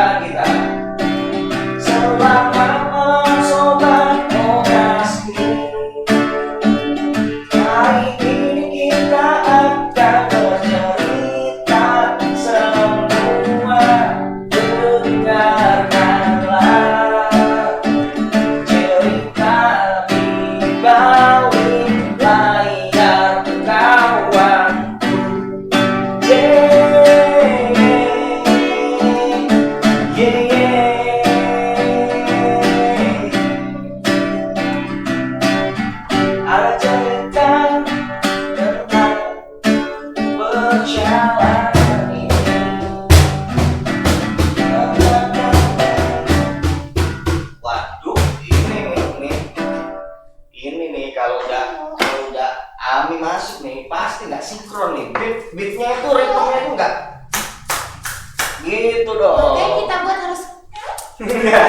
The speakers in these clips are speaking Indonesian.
kepada kita. Selamat malam sobat Ngobras ini. Hari ini kita akan bercerita semua. Dengarkanlah cerita di balik layar kawan. Ada cerita tentang perjalanan ini. Waduh, ini nih kalau udah Ami masuk nih pasti nggak sinkron nih. Beatnya itu ritmenya itu nggak gitu dong. Oke, kita buat harus gitu. Coba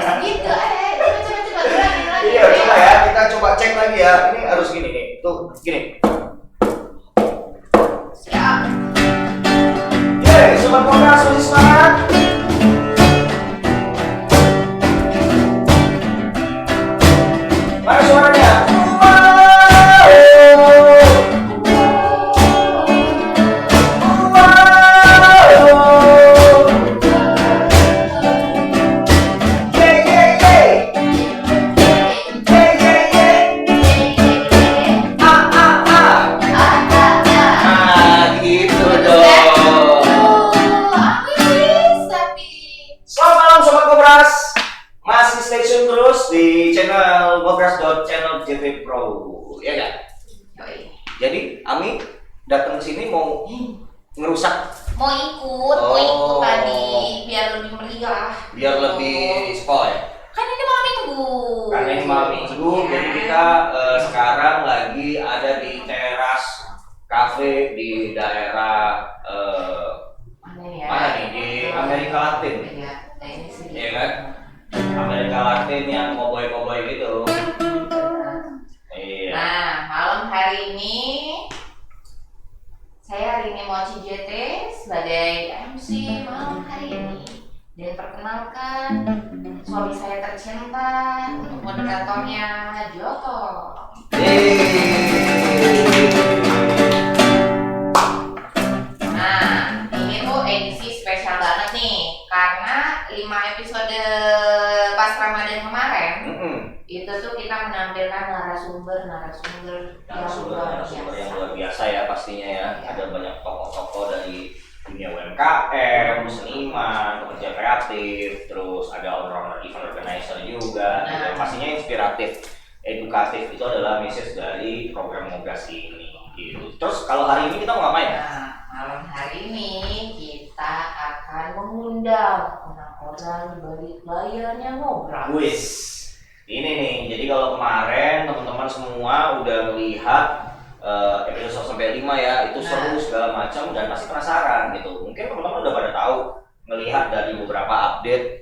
lagi. Iya, coba ya, kita coba cek lagi ya. Ini harus gini nih, tuh gini. Siap. Yeay, sobat Ngobras, masih semangat. Mana suaranya? Masih stay tune terus di channel ngobras.channel.jv Pro, ya kan? Jadi Ami datang ke sini mau ngerusak, Mau ikut tadi biar lebih meriah. biar lebih spoil. Kan ini malam minggu. Karena ini malam minggu, jadi kita sekarang lagi ada di teras cafe di daerah mana nih, di Amerika Latin, Ini sih. ya kan? Amerika Latin yang cowboy gitu. Iya. Nah, malam hari ini saya Rini Mochi JT sebagai MC malam hari ini. Dan perkenalkan suami saya tercinta untuk moderatornya Joto. Nah, ini tuh edisi spesial banget nih karena 5 episode pas Ramadan kemarin itu tuh kita menampilkan narasumber yang luar biasa ya pastinya ya. Ada banyak tokoh-tokoh dari dunia UMKM, seniman, pekerja kreatif, terus ada owner event organizer juga. Gitu. Pastinya inspiratif, edukatif. Itu adalah message dari program Ngobras ini. Gitu. Terus kalau hari ini kita mau ngapain? Nah, malam hari ini kita akan mengundang orang-orang di balik layarnya Ngobras. Wis. Ini nih, jadi kalau kemarin teman-teman semua udah melihat episode sampai 5 ya, itu seru segala macam dan pasti penasaran gitu. Mungkin teman-teman udah pada tahu melihat dari beberapa update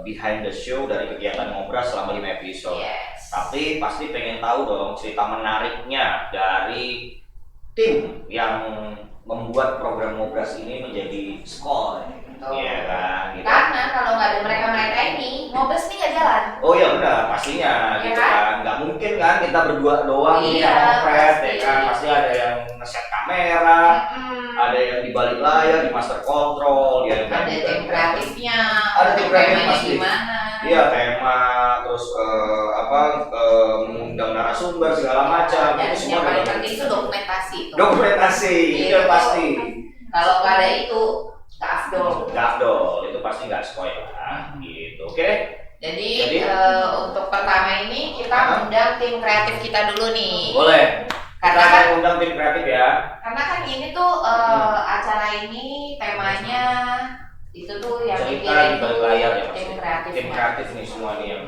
behind the show dari kegiatan Ngobras selama 5 episode. Yes. Tapi pasti pengen tahu dong cerita menariknya dari tim yang membuat program Ngobras ini menjadi skor. Iya kan, gitu. Karena kalau nggak ada mereka ini, Ngobras ini nggak jalan. Oh iya benar, pastinya gitu kan. Nggak mungkin kan kita berdua doang yang ngopret, ya kan. Pasti ada yang nge-set kamera, ada yang di balik layar, di master control, ya kan. Ada tim kreatifnya. Ada tim kreatif pasti. Gimana? Iya, tema, terus mengundang narasumber segala macam. Dan Itu yang semua paling ada. penting itu dokumentasi. Dokumentasi, itu pasti. Kalau nggak ada itu, nggak afdol. Itu pasti nggak spoil lah, gitu. Oke. Jadi untuk pertama ini kita undang tim kreatif kita dulu nih. Boleh. Karena Kita kan akan undang tim kreatif ya. Karena kan ini tuh acara ini temanya itu tuh yang cerita di balik layar ya, tim pasti. kreatif. Tim kreatif nih semua nih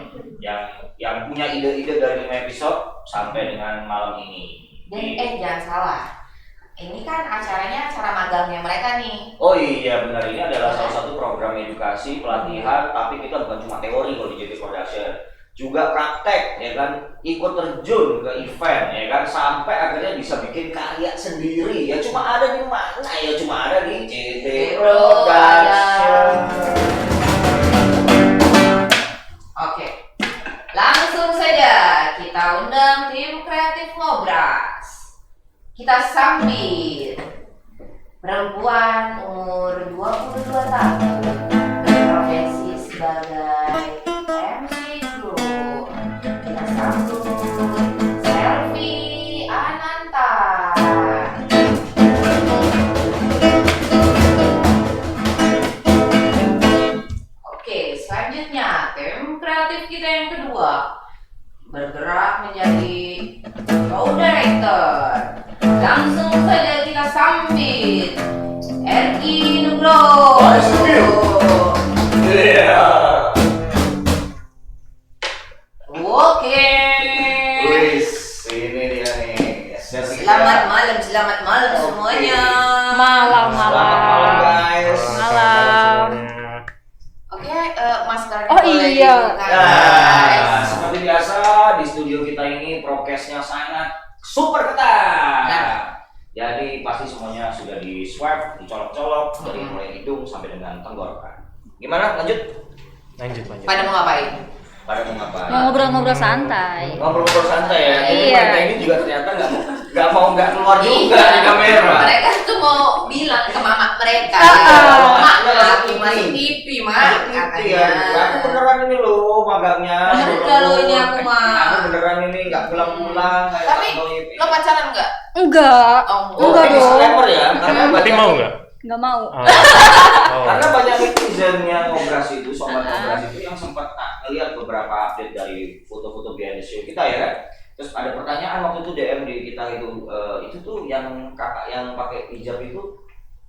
yang punya ide-ide dari 5 episode sampai dengan malam ini. Dan jangan salah. Ini kan acaranya acara magangnya mereka nih. Oh iya benar, ini adalah salah satu program edukasi pelatihan, tapi kita bukan cuma teori kalau di JT Production, juga praktek ya kan, ikut terjun ke event ya kan, sampai akhirnya bisa bikin karya sendiri ya. Cuma ada di mana ya? Cuma ada di JT Production. kita sambit perempuan umur 22 tahun berprofesi sebagai MC Group. Kita sambut Selvi Ananta. Oke, selanjutnya tim kreatif kita yang kedua bergerak menjadi show director. Langsung saja kita sambit RI Nugroho. Oke. Wis, ini dia nih. Selamat malam semuanya. Selamat malam guys. Malam. Oke, masker Oh, boleh iya. dibuka, Nah, guys. seperti biasa di studio kita ini prokesnya sangat super ketat. Nah. Jadi pasti semuanya sudah di swab, dicolok-colok dari mulai hidung sampai dengan tenggorokan. Gimana? Lanjut? Lanjut. Pada mau ngapain? Pada mau ngapain? Mau ngobrol-ngobrol santai. Ngobrol-ngobrol santai ya. Jadi Iya. mereka ini juga ternyata nggak mau keluar juga di kamera. Mereka tuh mau bilang ke mama mereka. Mak, Aku masih TV, Mak, Iya, katanya. aku beneran ini loh magangnya. Bener kalau ini aku mah. Aku beneran ini nggak pulang-pulang. kayak Tapi Bang Ipin. lo pacaran nggak? Enggak. Oh, Enggak ini dong. disclaimer ya, karena Tapi banyak- mau nggak? Enggak mau. Karena banyak netizen yang ngobras itu, sobat ngobras itu yang sempat ngeliat beberapa update dari foto-foto behind the show kita ya kan. Terus ada pertanyaan waktu itu DM di kita itu tuh yang kakak yang pakai hijab itu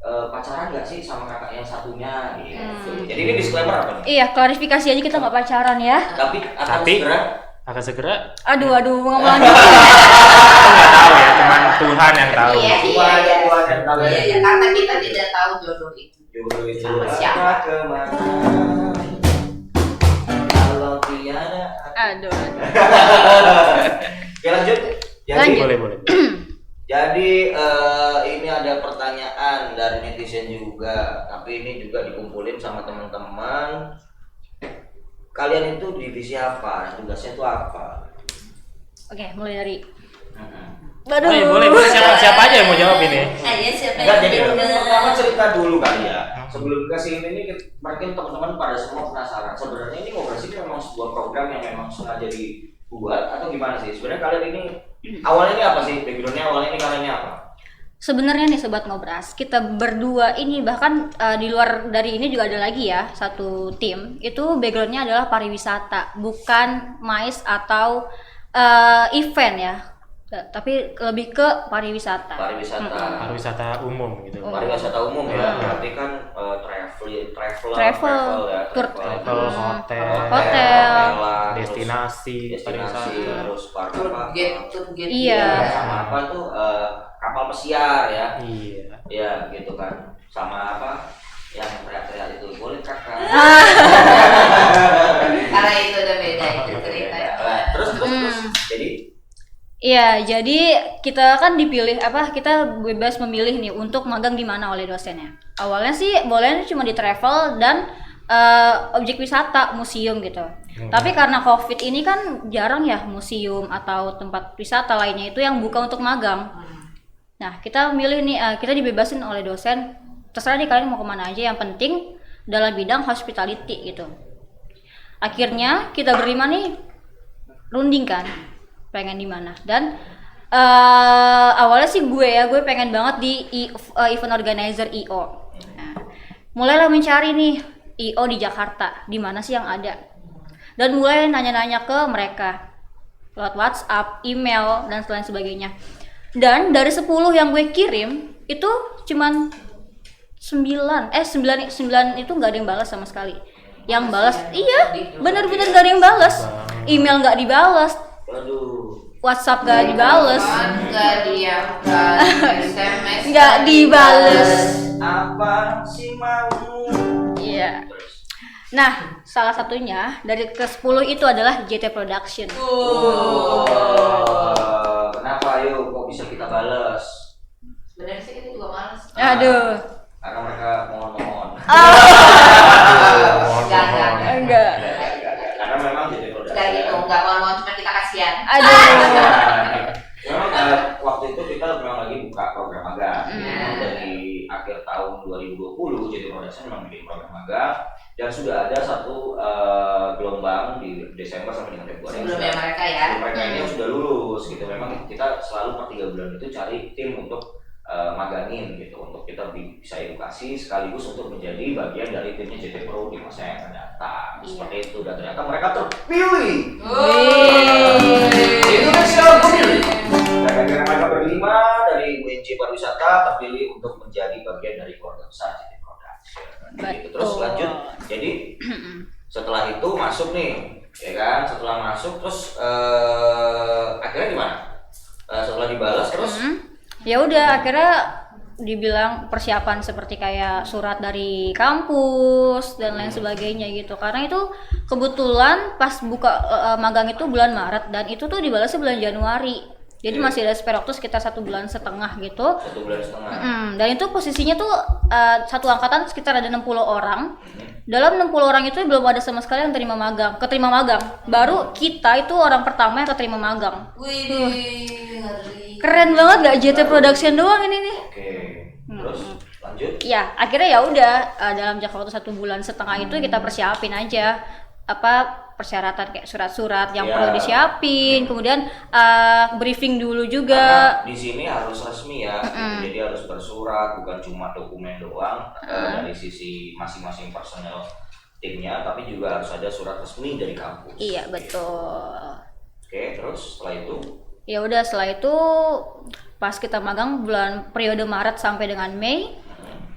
pacaran nggak sih sama kakak yang satunya gitu. Jadi ini disclaimer apa nih? Iya, klarifikasi aja kita nggak pacaran ya. Tapi akan Tapi- segera Akan segera Aduh, ngomong lanjut. nggak tahu ya, cuman Tuhan yang tahu. Iya, Tuhan yang tahu ya. Iya, karena kita tidak tahu jodoh itu. Jodoh itu Sama siapa? kemana? Kalau tiada. Aduh. Ya lanjut. Jadi, Lanjut. Boleh. Jadi ini ada pertanyaan dari netizen juga, tapi ini juga dikumpulin sama teman-teman. Kalian itu divisi apa? Tugasnya itu apa? Oke, mulai dari. Hmm. Aduh. Boleh. Siapa aja yang mau jawab ini? Ayo siapa Enggak, yang jadi juga? pertama cerita dulu kali ya. Sebelum ke sini ini mungkin teman-teman pada semua penasaran. Sebenarnya ini ngobrol ini memang sebuah program yang memang sengaja dibuat atau gimana sih? Sebenarnya kalian ini awalnya ini apa sih? Backgroundnya awalnya ini kalian ini apa? Sebenarnya nih sobat ngobras, kita berdua ini bahkan di luar dari ini juga ada lagi ya satu tim. Itu backgroundnya adalah pariwisata, bukan MICE atau event ya. Tapi lebih ke pariwisata. Pariwisata umum gitu. Pariwisata umum ya, berarti kan travel ya, Travel, Hotel, destinasi, terus park Iya. sama apa tuh kapal pesiar ya, Iya. ya gitu kan, sama apa yang teriak-teriak itu boleh kakak. Karena itu udah beda itu cerita. Terus jadi Iya, jadi kita kan dipilih kita bebas memilih nih untuk magang di mana oleh dosennya. Awalnya sih boleh cuma di travel dan objek wisata, museum gitu. Tapi karena Covid ini kan jarang ya museum atau tempat wisata lainnya itu yang buka untuk magang. Nah, kita milih nih kita dibebasin oleh dosen, terserah nih kalian mau kemana aja, yang penting dalam bidang hospitality gitu. Akhirnya kita berlima nih runding kan pengen di mana, dan awalnya sih gue pengen banget di event organizer IO. Nah, mulailah mencari nih IO di Jakarta, di mana sih yang ada, dan mulai nanya-nanya ke mereka lewat WhatsApp, email dan lain sebagainya. Dan dari 10 yang gue kirim itu cuman 9 itu nggak ada yang balas sama sekali. Yang balas bener-bener nggak ada yang balas, email nggak dibalas, WhatsApp gak dibales, Nggak diangkat, SMS nggak dibales. apa sih mau? Iya. Nah, salah satunya dari ke-10 itu adalah JT Production. Kenapa yuk kok bisa kita balas? Sebenarnya sih kita juga males. Aduh. Karena mereka mohon-mohon. Enggak. Karena memang jadi produk. Kayak gitu, nggak mau cuma kita kasihan. Aduh. Memang waktu itu kita memang lagi dan sudah ada satu gelombang di Desember sampai dengan Februari. Sebelumnya mereka ya. Sebelum mereka ini sudah lulus gitu. Memang kita selalu per 3 bulan itu cari tim untuk magangin gitu, untuk kita bisa edukasi sekaligus untuk menjadi bagian dari timnya JT Pro di masa yang akan datang. Seperti itu, dan ternyata mereka terpilih. Indonesia memilih. Dan mereka berlima dari UNJ Pariwisata terpilih untuk menjadi bagian dari keluarga besar JT Production. Gitu. Terus lanjut, jadi setelah itu masuk nih, ya kan? Setelah masuk terus akhirnya gimana? Setelah dibalas terus ya udah akhirnya dibilang persiapan seperti kayak surat dari kampus dan lain sebagainya gitu, karena itu kebetulan pas buka magang itu bulan Maret dan itu tuh dibalasnya bulan Januari, jadi masih ada spare waktu sekitar 1,5 bulan gitu. 1,5 bulan. Dan itu posisinya tuh satu angkatan sekitar ada 60 orang. Dalam 60 orang itu belum ada sama sekali yang keterima magang. Baru kita itu orang pertama yang keterima magang. Wih, ngeri. Keren banget gak JT Production doang ini nih. Oke. Terus lanjut. Ya akhirnya ya udah dalam jangka waktu 1,5 bulan itu kita persiapin aja persyaratan kayak surat-surat yang perlu disiapin, kemudian briefing dulu juga. Karena di sini harus resmi ya, gitu. Jadi harus bersurat, bukan cuma dokumen doang dari sisi masing-masing personel timnya, tapi juga harus ada surat resmi dari kampus. Iya betul. Oke, terus setelah itu? Ya udah setelah itu pas kita magang periode Maret sampai dengan Mei,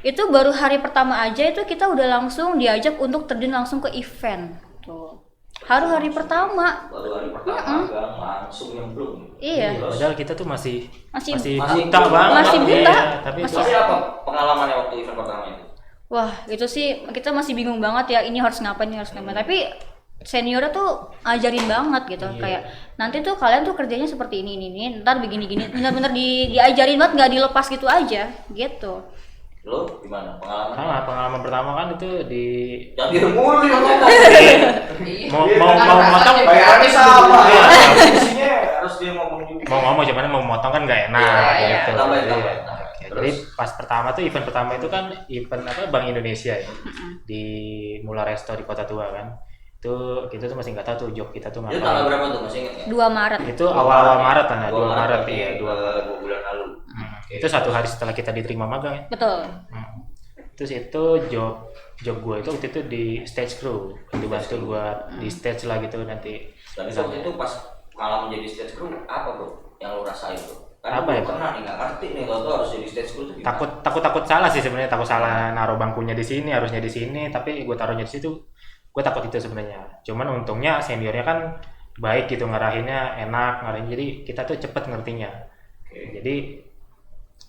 itu baru hari pertama aja itu kita udah langsung diajak untuk terjun langsung ke event. Tuh. Hari pertama. Baru hari pertama magang langsung nyemplung. Iya. Padahal kita tuh masih masih buta banget. Masih buta. Iya, tapi apa pengalamannya waktu event pertama itu? Wah, itu sih kita masih bingung banget ya, ini harus ngapain. Tapi seniornya tuh ngajarin banget gitu, kayak nanti tuh kalian tuh kerjanya seperti ini, ntar begini, benar-benar diajarin banget, nggak dilepas gitu aja, gitu. Lo gimana pengalaman? Pengalaman pertama kan itu di Jadi mulu yang ngomong. mau motong Bayarannya sama. Isinya harus dia ngomong juga. mau ngomong cuman mau motong kan nggak enak gitu. Tambahin. Jadi pas pertama tuh event pertama itu kan event Bank Indonesia ya di Mula Resto di Kota Tua kan. Itu kita tuh masih nggak tahu tuh job kita tuh Itu ngapain. tanggal berapa tuh masih ingat ya? 2 Maret. Itu awal Maret kan ya, 2 Maret ya, iya, 2 bulan lalu. Itu 1 hari setelah kita diterima magang ya. Betul. Terus itu job gue itu waktu itu di stage crew, dibantu buat di stage lah gitu nanti. Dan itu waktu itu pas pengalaman jadi stage crew apa bro yang lo rasain tuh? Karena Apa ya? Pernah nih nggak ngerti nih kalau tuh harus jadi stage crew tuh gimana? Takut salah sih sebenarnya, takut salah naruh bangkunya di sini, harusnya di sini, tapi gue taruhnya di situ. Gue takut itu sebenarnya. Cuman untungnya seniornya kan baik gitu, ngarahinnya enak, jadi kita tuh cepet ngertinya. Jadi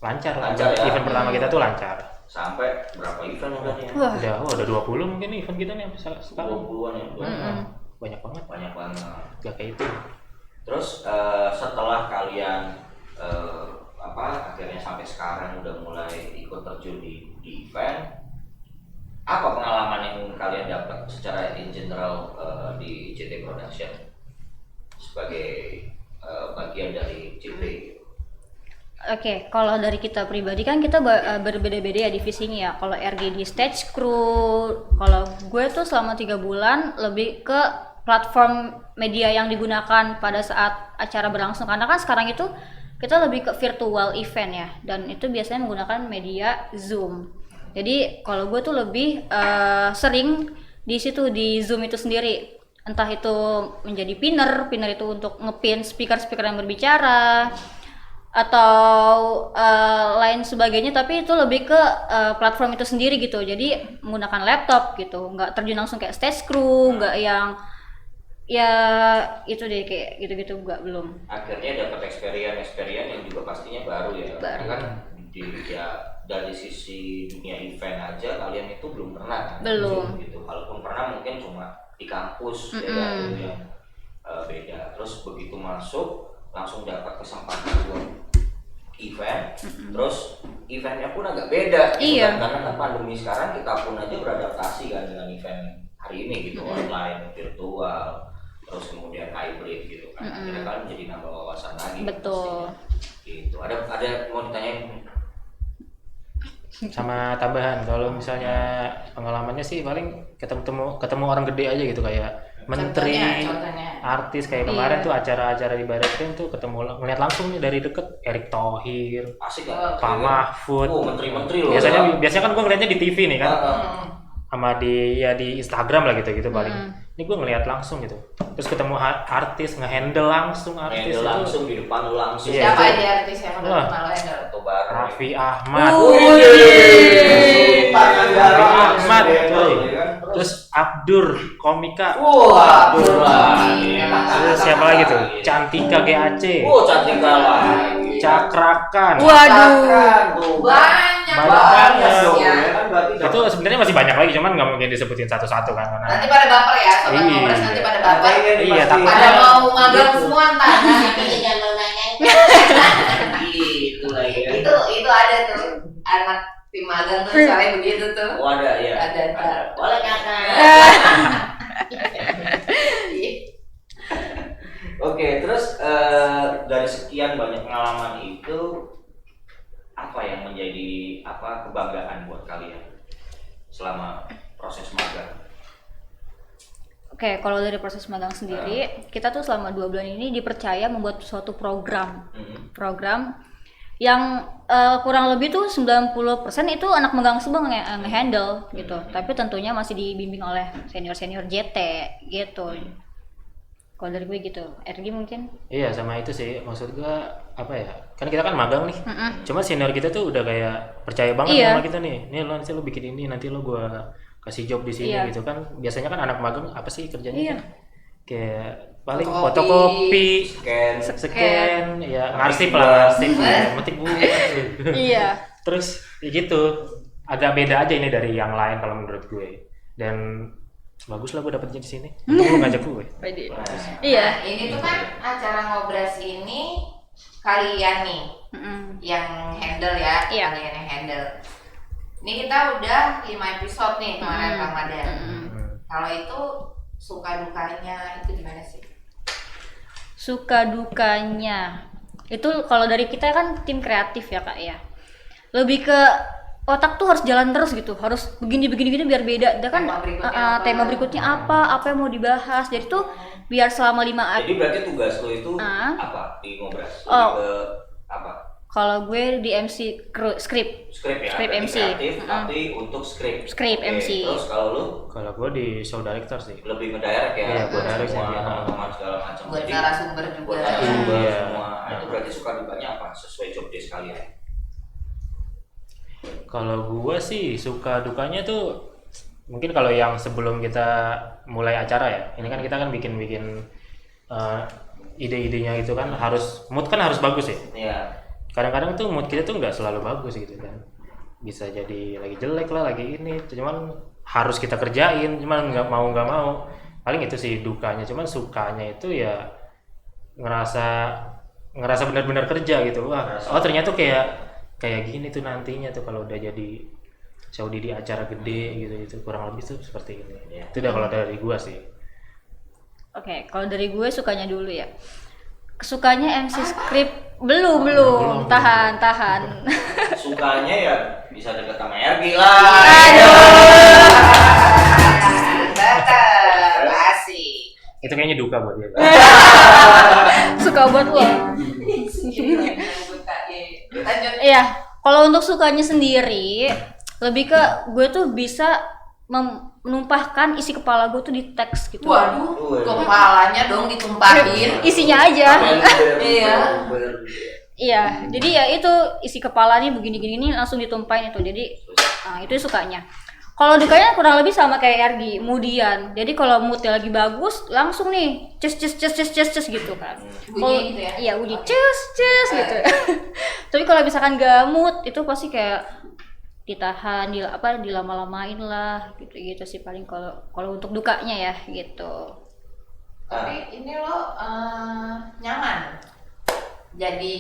lancar ya. Event pertama kita tuh lancar. Sampai berapa event udah nih? Udah 20 mungkin event kita nih sekarang. 20-an ya. Banyak banget. Gak kayak itu. Terus setelah kalian akhirnya sampai sekarang udah mulai ikut terjun di event, apa pengalaman yang kalian dapat secara in general di JT Production sebagai bagian dari JT? Oke, kalau dari kita pribadi kan kita berbeda-beda ya divisinya ya. Kalau RG di stage crew, kalau gue tuh selama 3 bulan lebih ke platform media yang digunakan pada saat acara berlangsung, karena kan sekarang itu kita lebih ke virtual event ya, dan itu biasanya menggunakan media Zoom. Jadi kalau gue tuh lebih sering di situ di Zoom itu sendiri, entah itu menjadi pinner itu untuk ngepin speaker yang berbicara atau lain sebagainya, tapi itu lebih ke platform itu sendiri gitu. Jadi menggunakan laptop gitu, nggak terjun langsung kayak stage crew, nggak yang ya itu deh kayak gitu-gitu belum. Akhirnya dapat experience yang juga pastinya baru ya. Kan dari sisi dunia event aja kalian itu belum pernah kan? Belum. Gitu. Kalaupun pernah mungkin cuma di kampus ya kan, itu yang beda. Terus begitu masuk langsung dapat kesempatan buat event, terus eventnya pun agak beda gitu kan? Karena kan pandemi sekarang kita pun aja beradaptasi kan dengan event hari ini gitu, online, virtual, terus kemudian hybrid gitu kan. Akhirnya kan menjadi nambah wawasan lagi. Betul. Gitu. Ada mau ditanyain? Sama tambahan kalau misalnya pengalamannya sih paling ketemu orang gede aja gitu kayak menteri, Contohnya. artis kayak kemarin tuh acara-acara di Barat Krim tuh ngeliat langsung nih dari deket Erick Thohir, Asik kan? Pak Mahfud. Oh, menteri-menteri loh. Biasanya kan gue ngeliatnya di TV nih kan, sama di Instagram lah gitu paling. Ini gue ngeliat langsung gitu. Terus ketemu artis ngehandle langsung artis Handle itu. langsung di depan lu langsung. Iya, Siapa itu. aja artis yang udah Wah. kenal lo handle? Atau bareng. Raffi Ahmad. Raffi Ahmad, coy. kan? Terus Abdur komika. Wah, Abdul lah. Terus siapa lagi tuh? Cantika GAC. Oh, cantik lagi. Cakrakan. Waduh. Banyak Banyak dong. ya. Ya kan berarti Itu sebenarnya masih banyak lagi, cuman nggak mungkin disebutin satu-satu kan karena Nanti pada baper ya, sobat Iya. ngobras nanti pada baper. Iya, tapi- Pada mau magang semua entar. gitu lah ya. Itu ada tuh anak tim magang tuh misalnya begitu tuh. Oh, ada ya. Ada. Boleh kakak. Oke, terus dari sekian banyak pengalaman itu apa yang menjadi kebanggaan buat kalian selama proses magang? Oke, kalau dari proses magang sendiri, kita tuh selama 2 bulan ini dipercaya membuat suatu program. Program yang kurang lebih tuh 90% itu anak magang semua nge-handle gitu. Tapi tentunya masih dibimbing oleh senior-senior JT gitu. Kalau dari gue gitu. RG mungkin? iya sama itu sih maksud gua apa ya? Kan kita kan magang nih. Cuma senior kita tuh udah kayak percaya banget Iya. sama kita nih. Nih lo nanti lo bikin ini, nanti lo gua kasih job di sini Iya. gitu kan. Biasanya kan anak magang apa sih kerjanya? Iya. Kan? Kayak paling Fotokopi. fotokopi, Scan. scan, ya ngarsip buah. lah, ngarsip, metik buah. Iya. Terus ya gitu, agak beda aja ini dari yang lain kalau menurut gue. Dan bagus lah gue dapetnya di sini. Untung lu ngajak gue. Iya. Nah, ini tuh kan acara ngobras ini kalian nih yang handle ya, Iya. kalian yang handle. Ini kita udah 5 episode nih kemarin Ramadan. Kalau itu suka dukanya itu gimana sih? Suka dukanya itu kalau dari kita kan tim kreatif ya Kak ya, lebih ke otak tuh harus jalan terus gitu, harus begini biar beda. Dia kan Tema berikutnya apa? tema berikutnya apa yang mau dibahas. Jadi tuh biar selama 5 Jadi berarti tugas lo itu Ah. apa di ngobras? Lebih Oh. ke apa? kalau gue di MC script Skrip ya. Script berarti MC. Kreatif, tapi untuk skrip. Script Oke, MC. Terus kalau lu Kalau gue di show director sih. lebih ngedirect ya, Iya, gua direct semua sih, teman-teman segala macam. Buat Jadi, narasumber juga. buat narasumber Iya. semua. Nah, itu berarti suka dukanya apa? Sesuai job desk kalian. Kalau gue sih suka dukanya tuh mungkin kalau yang sebelum kita mulai acara ya. Ini kan kita kan bikin ide-idenya itu kan mood kan harus bagus ya. Iya. Kadang-kadang tuh mood kita tuh nggak selalu bagus gitu kan, bisa jadi lagi jelek lah, lagi ini cuman harus kita kerjain, cuman nggak mau paling itu sih dukanya. Cuman sukanya itu ya ngerasa benar-benar kerja gitu. Wah, oh ternyata kayak gini tuh nantinya tuh kalau udah jadi Saudi di acara gede gitu kurang lebih tuh seperti ini. Itu udah kalau dari gua sih. Oke, kalau dari gue sukanya dulu ya. Sukanya MC script belum. Tahan. Sukanya ya bisa deket sama Ergi lah. Tetep asik. Itu kayaknya duka buat dia. Suka buat lo. Lanjut. Iya, kalau untuk sukanya sendiri lebih ke gue tuh bisa menumpahkan isi kepala gue tuh di teks gitu. Waduh, kepalanya dong ditumpahin. Isinya aja. Iya. Iya, jadi ya itu isi kepalanya begini-gini langsung ditumpahin itu. Jadi itu sukanya. Kalau dukanya kurang lebih sama kayak Ergi, moodian. Jadi kalau moodnya lagi bagus, langsung nih ces gitu kan. Bunyi gitu ya? Iya, bunyi ces gitu. Tapi kalau misalkan gak mood, itu pasti kayak ditahan, dilama-lamain lah, gitu sih paling kalau untuk dukanya ya gitu. Tapi ini lo nyaman jadi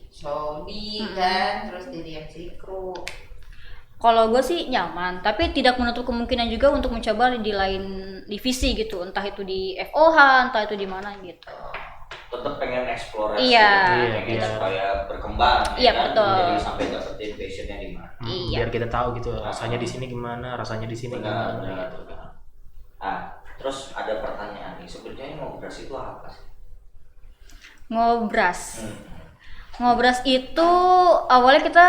Saudi kan, terus jadi MC crew. Kalau gue sih nyaman, tapi tidak menutup kemungkinan juga untuk mencoba di lain divisi gitu, entah itu di FOH, entah itu di mana gitu. tetap pengen eksplorasi, Iya. pengen Iya. supaya berkembang, Iya, kan? betul. Jadi sampai dapetin passionnya di mana. Iya. Biar kita tahu gitu rasanya di sini gimana, rasanya di sini Benar, gimana benar. gitu. Terus ada pertanyaan nih, sebenarnya ngobras itu apa sih? Ngobras. Ngobras itu awalnya kita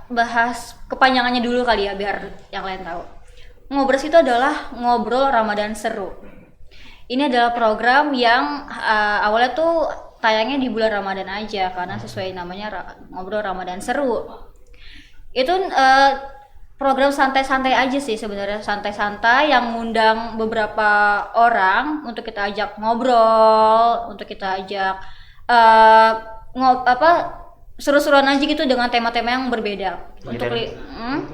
bahas kepanjangannya dulu kali ya biar yang lain tahu. Ngobras itu adalah ngobrol Ramadan seru. Ini adalah program yang awalnya tuh tayangnya di bulan Ramadan aja karena sesuai namanya ngobrol Ramadan seru. Itu program santai-santai aja sih sebenarnya, santai-santai yang ngundang beberapa orang untuk kita ajak ngobrol, untuk kita ajak seru-seruan aja gitu dengan tema-tema yang berbeda. Untuk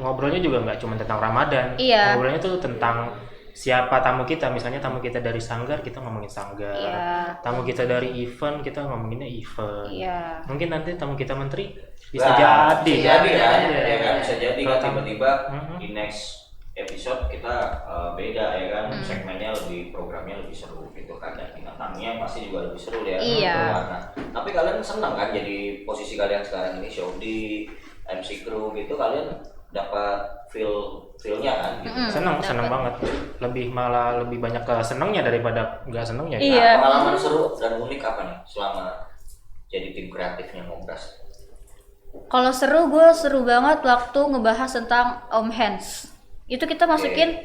Ngobrolnya juga nggak cuma tentang Ramadan. Iya. Ngobrolnya tuh tentang siapa tamu kita. Misalnya tamu kita dari sanggar, kita ngomongin sanggar. Iya. Tamu kita dari event, kita ngomonginnya event. Iya. Mungkin nanti tamu kita menteri bisa Nah, jadi. bisa jadi kan, Iya. ya kan, bisa jadi kan Kalau tiba-tiba Mhm. di next episode kita beda ya kan, segmennya lebih, programnya lebih seru gitu kan, dan bintang tamunya pasti juga lebih seru ya. Iya. Berwarna. Tapi kalian senang kan jadi posisi kalian sekarang ini, show di MC crew gitu, kalian dapat feel-nya kan gitu. Seneng banget. Malah lebih banyak ke senengnya daripada nggak senengnya. Iya. Nah, pengalaman seru dan unik apa nih selama jadi tim kreatifnya Ngobras? Kalau seru, gue seru banget waktu ngebahas tentang Om Hands. Itu kita masukin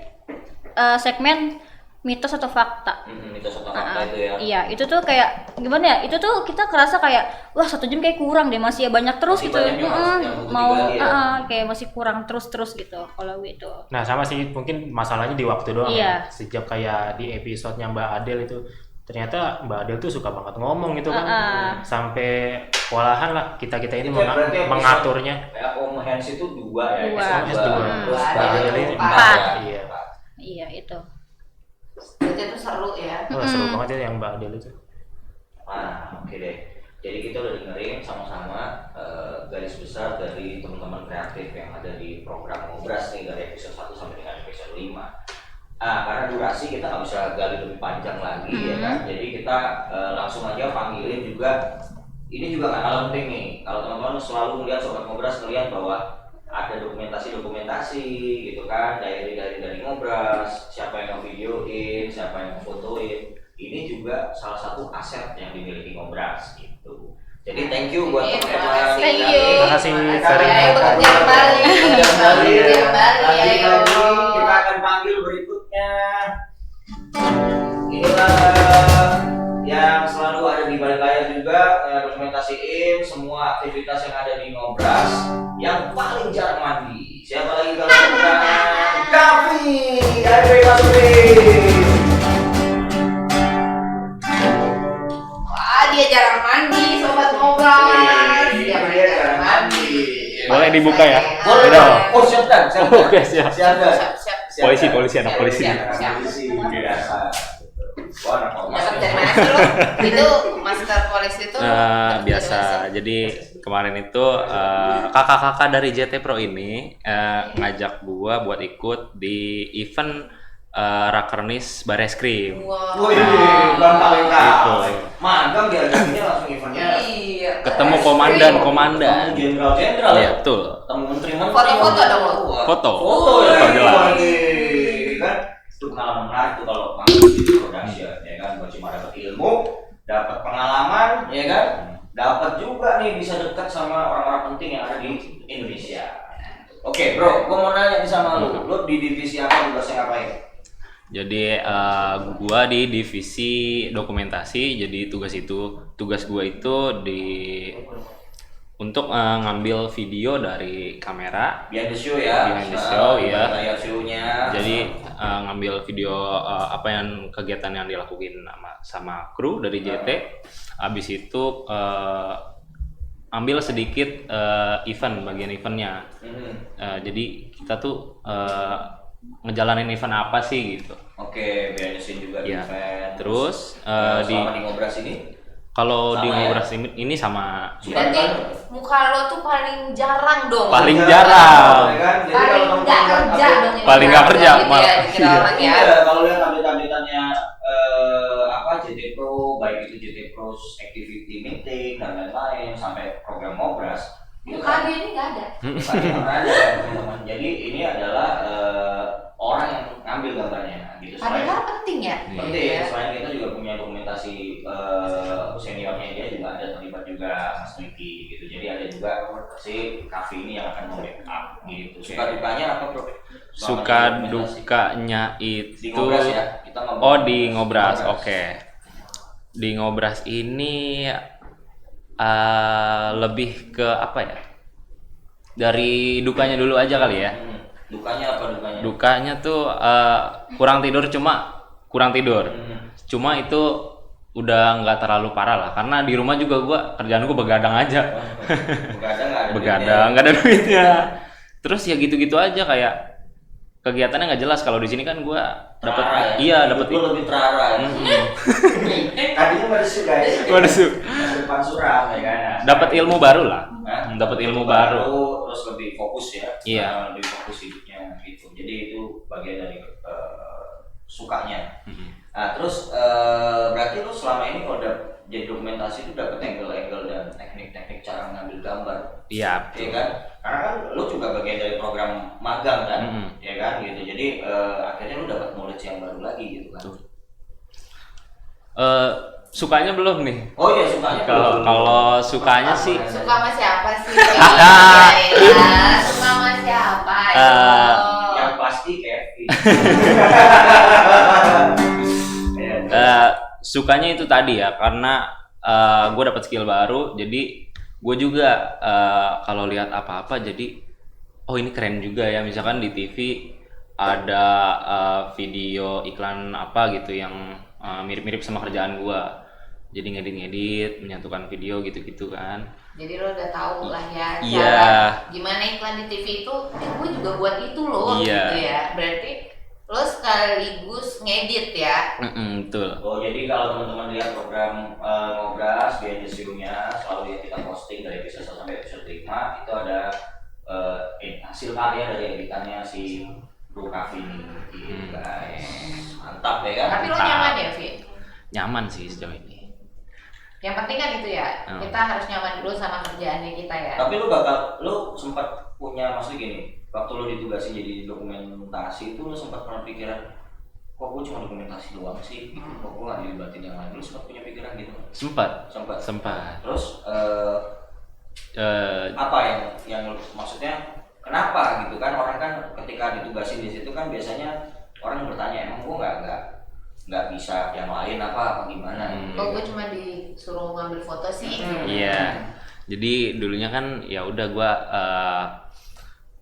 segmen mitos atau fakta. Mitos atau fakta itu ya. Iya, itu tuh kayak gimana ya? Itu tuh kita kerasa kayak wah 1 jam kayak kurang deh, masih banyak terus Masih gitu. banyak yang butuh Mau digali ya. kayak masih kurang terus gitu kalau gitu. Nah sama sih mungkin masalahnya di waktu doang Iya. ya. Sejak kayak di episodenya Mbak Adel itu ternyata Mbak Adel tuh suka banget ngomong gitu kan. Sampai kewalahan lah kita ini Itu berarti episode- mengaturnya. Kayak Om Hands itu 2 ya, Dua. episode Dua. Terus Mbak Mbak Adel Adel itu ini 4. Iya. Iya, itu. Berarti itu seru ya. Wah, seru banget ya yang Mbak Adel itu. Oke deh. Jadi kita udah dengerin sama-sama garis besar dari teman-teman kreatif yang ada di program Ngobras nih, dari episode 1 sampai dengan episode 5. Karena durasi kita nggak bisa gali lebih panjang lagi ya kan. Jadi kita langsung aja panggilin juga. Ini juga nggak kalah penting nih. Kalau teman-teman selalu melihat Sobat Ngobras melihat bahwa ada dokumentasi gitu kan, dari Ngobras, siapa yang ngevideoin, siapa yang fotoin. Ini juga salah satu aset yang dimiliki Ngobras gitu. Jadi thank you buat Iya, teman-teman. terima kasih. Thank you. Terima kasih, sering. Ayo bekerja kembali. Bekerja kembali. Bekerja kembali, Lanjut ayo. lagi, kita akan panggil berikutnya. Inilah yang selalu ada di balik layar juga, dokumentasiin semua aktivitas yang ada di Ngobras, yang paling jarang mandi. Siapa lagi kalau bukan Kavi? Ayo masukin. Wah, dia jarang mandi, Sobat Ngobras. Dia jarang mandi. Boleh dibuka ya? Boleh Udah. dong. Oh siap dan. Oke, siap. Siap dan. Siap. Polisi, anak polisi. Siap. Polisi biasa. Wah, anak ormas Dapat nih. dari mana sih lo? Itu master polisi itu Biasa. Jadi kemarin itu kakak-kakak dari JT Pro ini ngajak gua buat ikut di event Rakernis Bareskrim. Wow. Wih, bang paling Gitu. magang diajakinnya langsung eventnya. Iya. Ketemu Ketemu komandan. jenderal Iya, ya. betul. Ketemu menteri-menteri. Foto-foto dong lo. Foto. Foto ya. Foto jelas. Wih, kan itu pengalaman menarik tuh kalau panggil di production ya kan, bukan cuma dapat ilmu, dapat pengalaman ya kan, dapat juga nih bisa dekat sama orang-orang penting yang ada di Indonesia. Oke bro, gua mau nanya nih sama lu di divisi apa, tugasnya ngapain? Jadi gua di divisi dokumentasi. Jadi tugas gua itu untuk ngambil video dari kamera. Behind the show ya. Behind the show, ya. Layar show-nya. Jadi ngambil video apa yang kegiatan yang dilakuin sama kru dari JT. Habis itu ambil sedikit bagian eventnya. Jadi kita tuh ngejalanin event apa sih gitu. Oke, behind the scene juga di Iya. event. Terus selama di Ngobras ini kalau di Sama ya? Ngobras ini sama Berarti muka lo tuh paling jarang dong. Paling jarang. ya kan? Jadi Paling kalau nggak teman-teman kerja update- dong. Paling nggak kerja, gitu malah. ya, dikira orang ya. Iya, kalau lihat update-updateannya JT JT Pro, baik itu JT Pro Activity Meeting dan lain-lain sampai program ngobras. KD ini nggak ada. Bukan ada ya teman-teman. Jadi ini adalah orang yang ngambil gambarnya gitu. Padahal penting ya. Penting. Selain kita juga punya dokumentasi seniornya dia juga ada terlibat juga Mas Riki gitu. Jadi ada juga si Kavi ini yang akan membackup gitu. Suka dukanya apa bro? Suka dukanya itu Di ngobras ya. Kita di ngobras. Oke. Di ngobras ini lebih ke apa ya? Dari dukanya dulu aja kali ya. Dukanya apa dukanya? Dukanya tuh kurang tidur. Cuma itu udah nggak terlalu parah lah, karena di rumah juga kerjaan gue begadang aja. Begadang nggak ada duitnya. Terus ya gitu-gitu aja, kayak kegiatannya nggak jelas. Kalau di sini kan gue dapat dapat itu lebih terarah. Tadinya meresuk guys. Depan suram ya kan. Dapat ilmu baru lah. Dapat ilmu baru. Terus lebih fokus ya. Iya. Lebih fokus hidupnya gitu. Jadi itu bagian dari sukanya. Nah terus berarti lu selama ini kalau udah jadi dokumentasi itu dapat angle-angle dan teknik-teknik cara mengambil gambar. Iya. Iya kan? Karena kan lu juga bagian dari program magang kan, ya kan gitu. Jadi akhirnya lu dapat knowledge yang baru lagi gitu kan. Sukanya belum nih. Oh iya sukanya. Kalau sukanya sih. Suka sama siapa sih? Suka sama siapa? Yang pasti Kevin. Sukanya itu tadi ya, karena gue dapat skill baru, jadi gue juga kalau lihat apa-apa jadi ini keren juga ya. Misalkan di TV ada video iklan apa gitu yang mirip-mirip sama kerjaan gue, jadi ngedit menyatukan video gitu-gitu kan. Jadi lo udah tahu lah ya Iya. cara gimana iklan di TV itu, gue juga buat itu loh gitu ya. Berarti lo sekaligus ngedit ya. Betul. Oh jadi kalau teman-teman lihat program ngobras behind the show-nya selalu yang kita posting dari episode 1 sampai episode 5 itu ada hasil karya dari editannya si Bro Kavi ini gitu guys. Mantap ya kan? Tapi lo nyaman ya Vi? Nyaman sih sejauh ini. Yang penting kan itu ya, kita harus nyaman dulu sama kerjaannya kita ya. Tapi lu sempat punya, maksudnya gini, waktu lu ditugasin jadi dokumentasi itu lu sempat pernah pikiran, kok gue cuma dokumentasi doang sih, kok gue gak dilibatin yang lain. Lu sempat punya pikiran gitu? Sempat. Terus apa yang maksudnya kenapa gitu kan? Orang kan ketika ditugasin di situ kan biasanya orang bertanya, emang gue nggak bisa yang lain apa gimana? Gue cuma disuruh ngambil foto sih. Iya. Jadi dulunya kan ya udah gue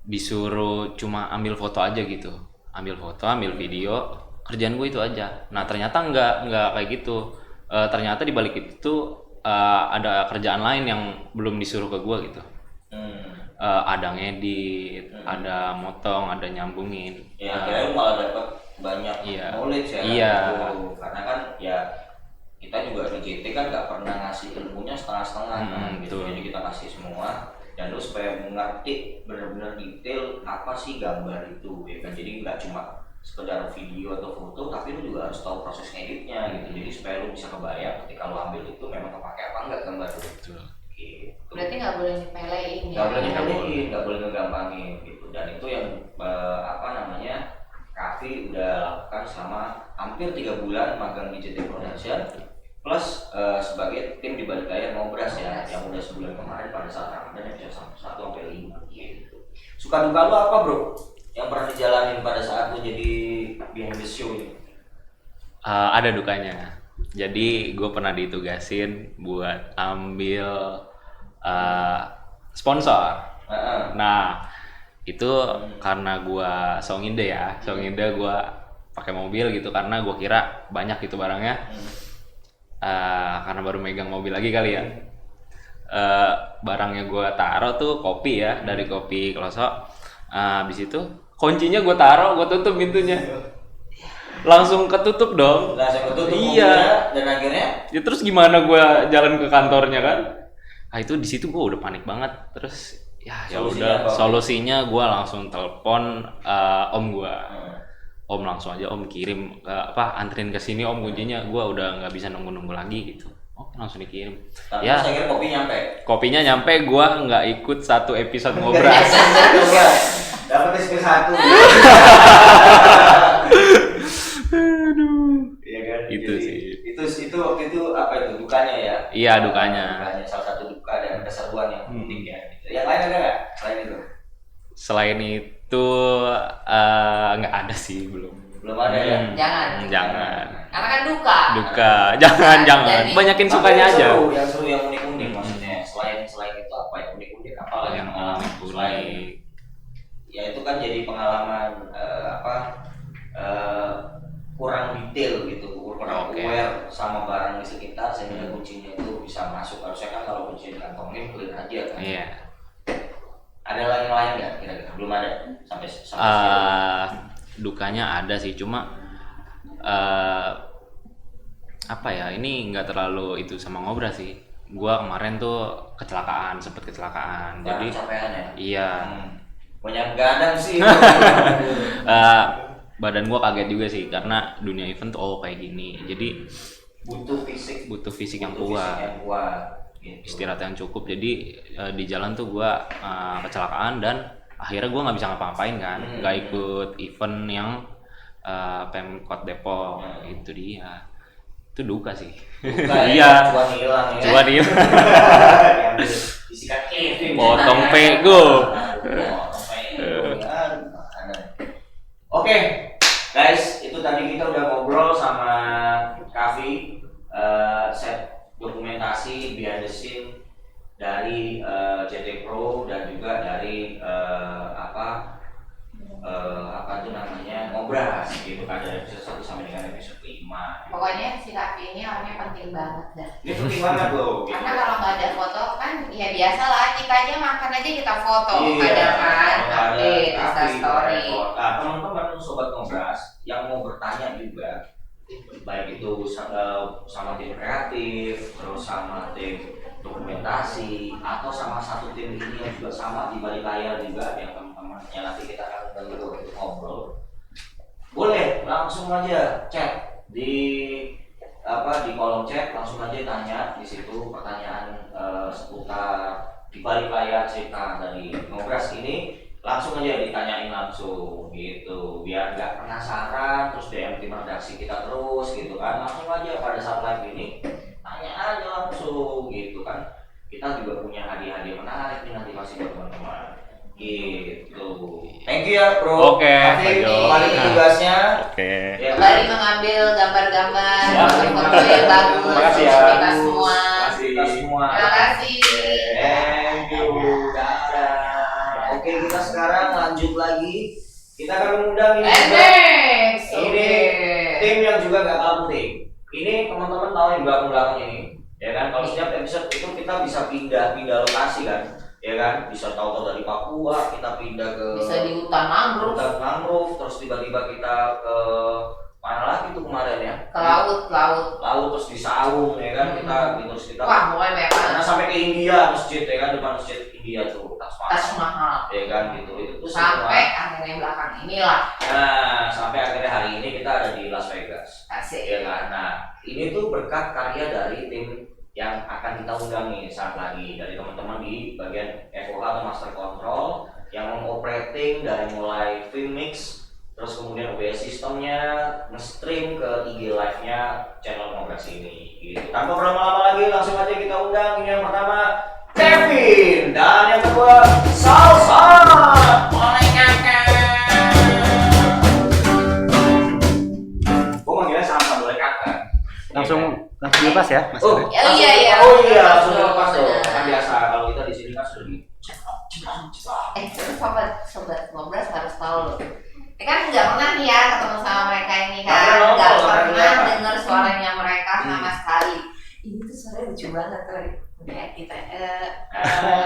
disuruh cuma ambil foto aja gitu, ambil foto, ambil video, kerjaan gue itu aja. Nah ternyata nggak kayak gitu. Ternyata di balik itu ada kerjaan lain yang belum disuruh ke gue gitu. Ada ngedit, ada motong, ada nyambungin. Ya akhirnya lu malah dapat banyak knowledge ya. Iya. Karena kan ya kita juga di JT kan nggak pernah ngasih ilmunya setengah-setengah kan gitu. Jadi kita kasih semua dan lu supaya mengerti benar-benar detail apa sih gambar itu ya kan. Jadi nggak cuma sekedar video atau foto, tapi lu juga harus tahu proses ngeditnya gitu. Jadi supaya lu bisa kebayang ketika lu ambil itu memang kepake apa enggak gambar itu. Gitu. Berarti nggak boleh nyepelein ya? Nggak boleh nyepelein, nggak boleh ngegampangin gitu. Dan itu yang Kavi udah lakukan selama hampir 3 bulan magang di JT Production plus sebagai tim di balik layar ngobras ya, yang udah sebulan kemarin pada saat Ramadan episode 1 sampai 5 gitu. Suka duka lu apa bro? Yang pernah dijalanin pada saat lu jadi behind the show ini? Ada dukanya. Jadi gue pernah ditugasin buat ambil sponsor. Nah itu karena gue songinde gue pakai mobil gitu, karena gue kira banyak gitu barangnya. Karena baru megang mobil lagi kali ya. Barangnya gue taruh tuh kopi ya, dari kopi Kloso. Habis itu kuncinya gue taruh, gue tutup pintunya. Langsung ketutup dong. Langsung ketutup. Iya. Dan akhirnya ya terus gimana gue jalan ke kantornya kan? Itu di situ gue udah panik banget. Terus ya udah, solusinya gue langsung telepon om Om langsung aja Om kirim anterin ke sini Om kuncinya, gua udah nggak bisa nunggu lagi gitu. Oh langsung dikirim. Tapi Ya saya kira kopi nyampe. kopinya nyampe, gua nggak ikut satu episode ngobras. Dapat SP 1. Aduh. Iya kan? Itu Jadi, sih. Itu waktu itu apa itu dukanya ya? Iya, dukanya. Dukanya salah satu duka dan keseruan yang penting ya. Gitu. Yang lain ada nggak selain itu? Selain itu nggak ada sih, belum. Belum ada ya? Jangan. Karena kan duka. Duka. Jangan. Jadi- Banyakin Tapi sukanya aja. Yang seru yang unik-unik maksudnya. Selain itu apa ya unik-unik apa lagi Yang pengalaman selain unik. ya itu kan jadi pengalaman kurang detail gitu, kurang Oke. aware sama barang di sekitar sehingga kuncinya itu bisa masuk. Harusnya kan kalau kunci dikantongin clear aja kan. Iya. Ada yang lain nggak kira-kira? Belum ada sampai sekarang. Dukanya ada sih, cuma apa ya, ini nggak terlalu itu sama ngobras sih. Gua kemarin tuh sempet kecelakaan. Jadi Capean ya. iya. Banyak gadang sih. Badan gua kaget juga sih karena dunia event tuh kayak gini. Jadi butuh fisik yang kuat. Gitu. Istirahat yang cukup. Jadi di jalan tuh gua kecelakaan dan akhirnya gua nggak bisa ngapa-ngapain kan, nggak ikut event yang Pemkot Depok. Itu dia, itu duka sih. Iya. Cuan hilang ya. Cuan hilang. Yang disikat Kevin. Potong pego. Oke, guys, itu tadi kita udah ngobrol sama Kavi, set dokumentasi behind the scene dari JT Pro dan juga dari apa tuh namanya ngobras gitu kan, dari episode 1 sampai dengan episode 5. Pokoknya si Kavi ini orangnya penting banget dah. Ini penting banget loh. Gitu. Karena kalau nggak ada foto kan ya biasa lah, kita aja makan aja kita foto, Iya, ada kan, ada update, Insta Kavi, story. Nah, teman-teman sobat ngobras yang mau bertanya juga, baik itu sama tim kreatif, terus sama tim dokumentasi, atau sama satu tim ini yang juga sama di balik layar juga yang teman-temannya nanti kita akan undang untuk ngobrol, boleh langsung aja chat di kolom chat, langsung aja tanya di situ pertanyaan seputar di balik layar cerita dari ngobras ini, langsung aja ditanyain langsung gitu, biar nggak penasaran terus DM tim redaksi kita terus gitu kan. Langsung aja pada saat live ini tanya aja langsung gitu kan. Kita juga punya hadiah-hadiah menarik nih nanti masih buat teman-teman gitu. Thank you ya bro. Oke, nanti Pak Jo. kembali ke tugasnya. Oke. Ya, Kembali mengambil gambar-gambar, Siap. foto-foto yang bagus Terima kasih ya. untuk kita semua. Kita semua. Terima kasih. Thank you. Dadah. Oke, kita sekarang lanjut lagi. Kita akan mengundang ini juga. Next. Ini tim yang juga gak kalah penting. Ini teman-teman tahu yang belakang ini, ya kan? Kalau setiap episode itu kita bisa pindah lokasi kan, ya kan? Bisa tahu dari Papua kita pindah ke Bisa di hutan mangrove, hutan mangrove, terus tiba-tiba kita ke mana lagi tuh kemarin ya? ke laut. Laut terus di Saung ya kan? Kita terus kita Wah, pokoknya banyak banget. karena sampai ke India masjid ya kan, depan masjid India tuh Tas mahal. ya kan gitu itu Sampai akhirnya belakang inilah. nah sampai akhirnya hari ini kita ada di Las Vegas Asik. ya kan. Nah ini tuh berkat karya dari tim yang akan kita undang nih saat lagi, dari teman-teman di bagian FOH atau Master Control yang mengoperating dari mulai film mix, terus kemudian OBS sistemnya, nge-stream ke IG live-nya channel Ngobras ini gitu. Tanpa berlama-lama lagi langsung aja kita undang. Ini yang pertama Kevin dan yang kedua Salsa. Boleh kakak. Gue manggilnya Salsa, boleh kakak. Langsung bebas ya, Mas. Oh, Oh, iya. langsung lepas tuh. Kan biasa kalau kita di sini kan sudah di Terus sobat ngobras harus tahu loh. Kan nggak pernah nih ya ketemu sama mereka ini kan, nggak pernah dengar suaranya mereka sama sekali. Ini tuh suaranya lucu banget tuh. Udah kita,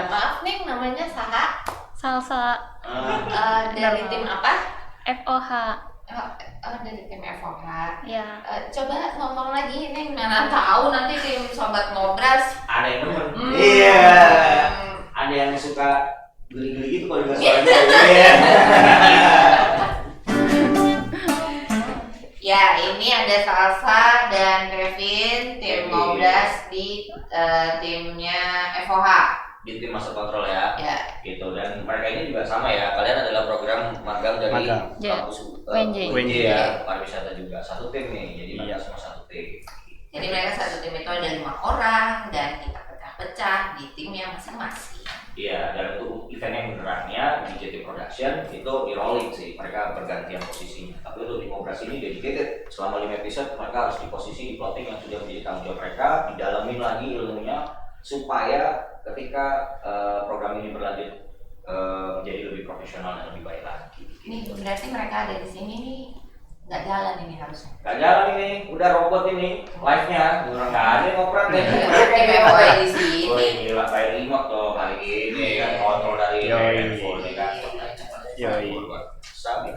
maaf nih namanya Saha, Salsa dari tim apa? FOH. Dari tim FOH. Ya. Coba ngomong lagi, ini mana tahu nanti tim sobat ngobras. ada yang demen. Iya. Ada yang suka geli-geli gitu kalau dengar suaranya. Iya. Ya, ini ada Salsa dan Kevin, tim Ngobras di timnya FOH. Di tim Master Control ya. Ya. Gitu, dan mereka ini juga sama ya. Kalian adalah program magang dari kampus UNJ. ya, pariwisata juga. Satu tim nih. Jadi mereka semua satu tim. Jadi mereka satu tim itu ada 5 orang dan kita pecah-pecah di timnya masing-masing. Iya, dan untuk event yang benerannya di JT Production itu di rolling sih, mereka bergantian posisinya. Tapi untuk di Ngobras ini dedicated selama 5 episode mereka harus di posisi di plotting yang sudah menjadi tanggung jawab mereka, didalamin lagi ilmunya supaya ketika program ini berlanjut menjadi lebih profesional dan lebih baik lagi. Nih, berarti mereka ada di sini nih. Nggak jalan ini harusnya. Nggak jalan ini, udah robot ini, live-nya, udah nggak ada yang ngoperat nih. Tim FOH di sini. Woi, gila, kayak remote tuh kali ini kan, kontrol dari handphone nih kan.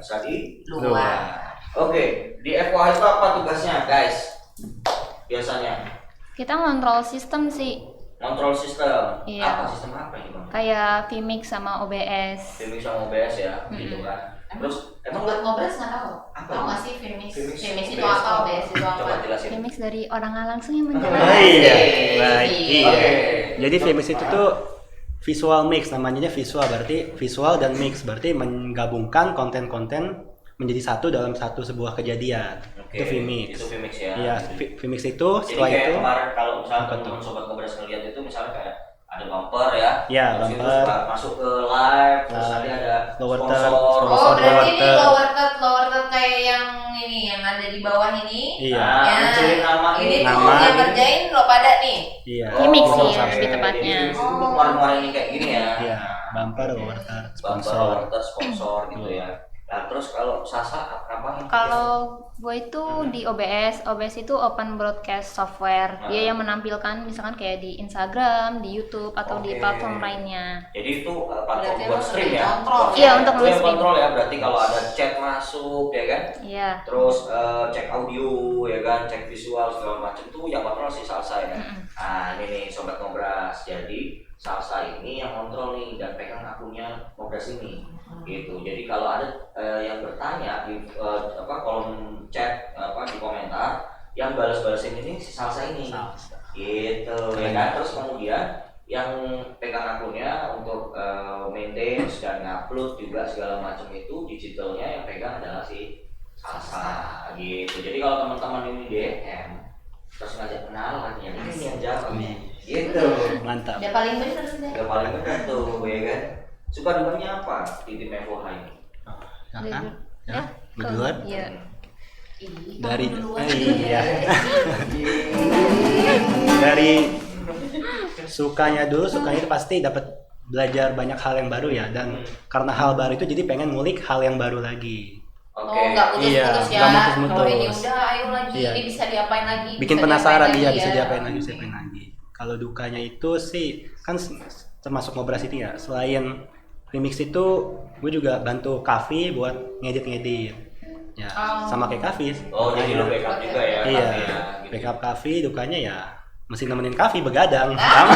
Bisa di Luar. Oke, di FOH itu apa tugasnya guys? Biasanya Kita ngontrol sistem sih, kontrol sistem. Iya. Apa sistem apa ini bang? kayak Vmix sama OBS. Vmix sama OBS ya, gitu kan. Terus emang Buat Ngobras nggak tahu. Apa Tahu itu? nggak sih Vmix? Vmix, Vmix itu OBS. apa? OBS itu apa? Coba jelasin. Vmix dari orang langsung yang Oh menjelaskan. iya, baik. Iya. Oke. Jadi VMix itu tuh visual mix, namanya visual berarti visual dan mix berarti menggabungkan konten-konten menjadi satu dalam satu sebuah kejadian. Oke, Itu VMix. Itu Vmix ya. Iya, VMix itu Jadi setelah kayak itu kemarin kalau misalnya apa teman-teman sobat Ngobras ngeliat itu misalnya kayak ada bumper ya. Iya, Terus itu bumper. suka masuk ke live, terus Nah, nanti ada lower sponsor. third, Oh, sponsor. berarti ini Lower lower third kayak yang ini yang ada di bawah ini. iya, Nah, Ya. munculin nama Ini tuh Nama. yang ngerjain lo pada nih. iya. Vmix Oh, sih oke. lebih tepatnya. Jadi untuk kemarin-kemarin ini kayak gini ya. Iya, bumper, lower third, Bumper, sponsor. lower sponsor gitu ya. Nah, terus kalau Sasa apa? Kalau gue itu di OBS itu Open Broadcast Software. Dia yang menampilkan misalkan kayak di Instagram, di YouTube atau di Oke. platform lainnya. Jadi itu platform Berarti buat lo stream lebih ya? kontrol. Iya, untuk Itu yang nge-stream. kontrol ya, berarti kalau ada chat masuk ya kan? Iya. Terus cek audio ya kan, cek visual segala macam itu yang kontrol si Salsa ya. Nah ini nih sobat Ngobras, jadi Salsa ini yang kontrol nih dan pegang akunnya Ngobras ini, gitu. Jadi kalau ada yang bertanya di kolom chat di komentar, yang balas-balasin ini si Salsa ini, gitu ya kan. Terus kemudian yang pegang akunnya untuk maintain dan ngupload juga segala macam itu digitalnya yang pegang adalah si Salsa gitu. Jadi kalau teman-teman ini DM terus ngajak kenalan ya ini yang jawab gitu. Mantap. Udah paling bener sudah. Udah paling benar tuh ya kan. Suka dukanya apa di tim FOH ini? Kakak, Ya, lu duluan? Iya. Ih, Dari kamu duluan. iya. Dari sukanya itu pasti dapat belajar banyak hal yang baru ya, dan karena hal baru itu jadi pengen ngulik hal yang baru lagi. Oke. Oh, nggak putus-putus Iya, ya. nggak putus-putus. Oh, ini udah, ayo lagi. Iya. Ini bisa diapain lagi? Bikin bisa penasaran diapain dia lagi bisa ya. diapain lagi. Kalau dukanya itu sih kan termasuk Ngobras itu ya. Selain remix itu gue juga bantu Kavi buat ngedit. Ya, Oh. sama kayak Kavi. Oh jadi lu backup juga ya? Iya, tapi ya, gitu. backup Kavi, dukanya ya mesti nemenin Kavi begadang. Sama.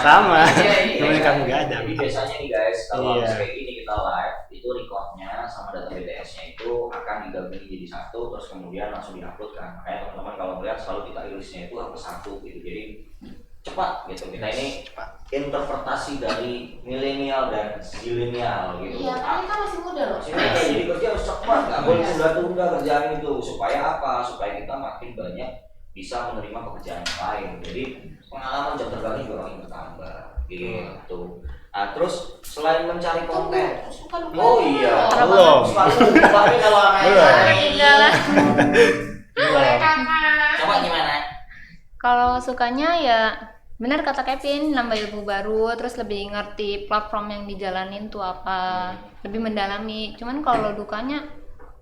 Sama. Iya. Nemenin Kavi begadang. Jadi biasanya nih guys, kalau Iya. habis kayak gini kita live, itu recordnya sama data BTS-nya itu akan digabungin jadi satu, terus kemudian langsung diupload kan. Makanya teman-teman kalau melihat selalu kita rilisnya itu hapus satu gitu. Jadi cepat gitu. Kita ini interpretasi dari milenial dan zilenial gitu. Iya, kan kita masih muda loh. Jadi kerja harus cepat, nggak boleh tunda-tunda kerjaan itu. Supaya apa? Supaya kita makin banyak bisa menerima pekerjaan yang lain. Jadi pengalaman jam terbangnya juga makin bertambah gitu. Nah terus selain mencari konten, Suka duka. oh iya, Belum. selalu lupa nih kalau anak-anak. Tinggalan. Kakak. Coba gimana? Kalau sukanya ya benar kata Kevin, nambah ilmu baru, terus lebih ngerti platform yang dijalanin tuh apa, lebih mendalami. Cuman kalau dukanya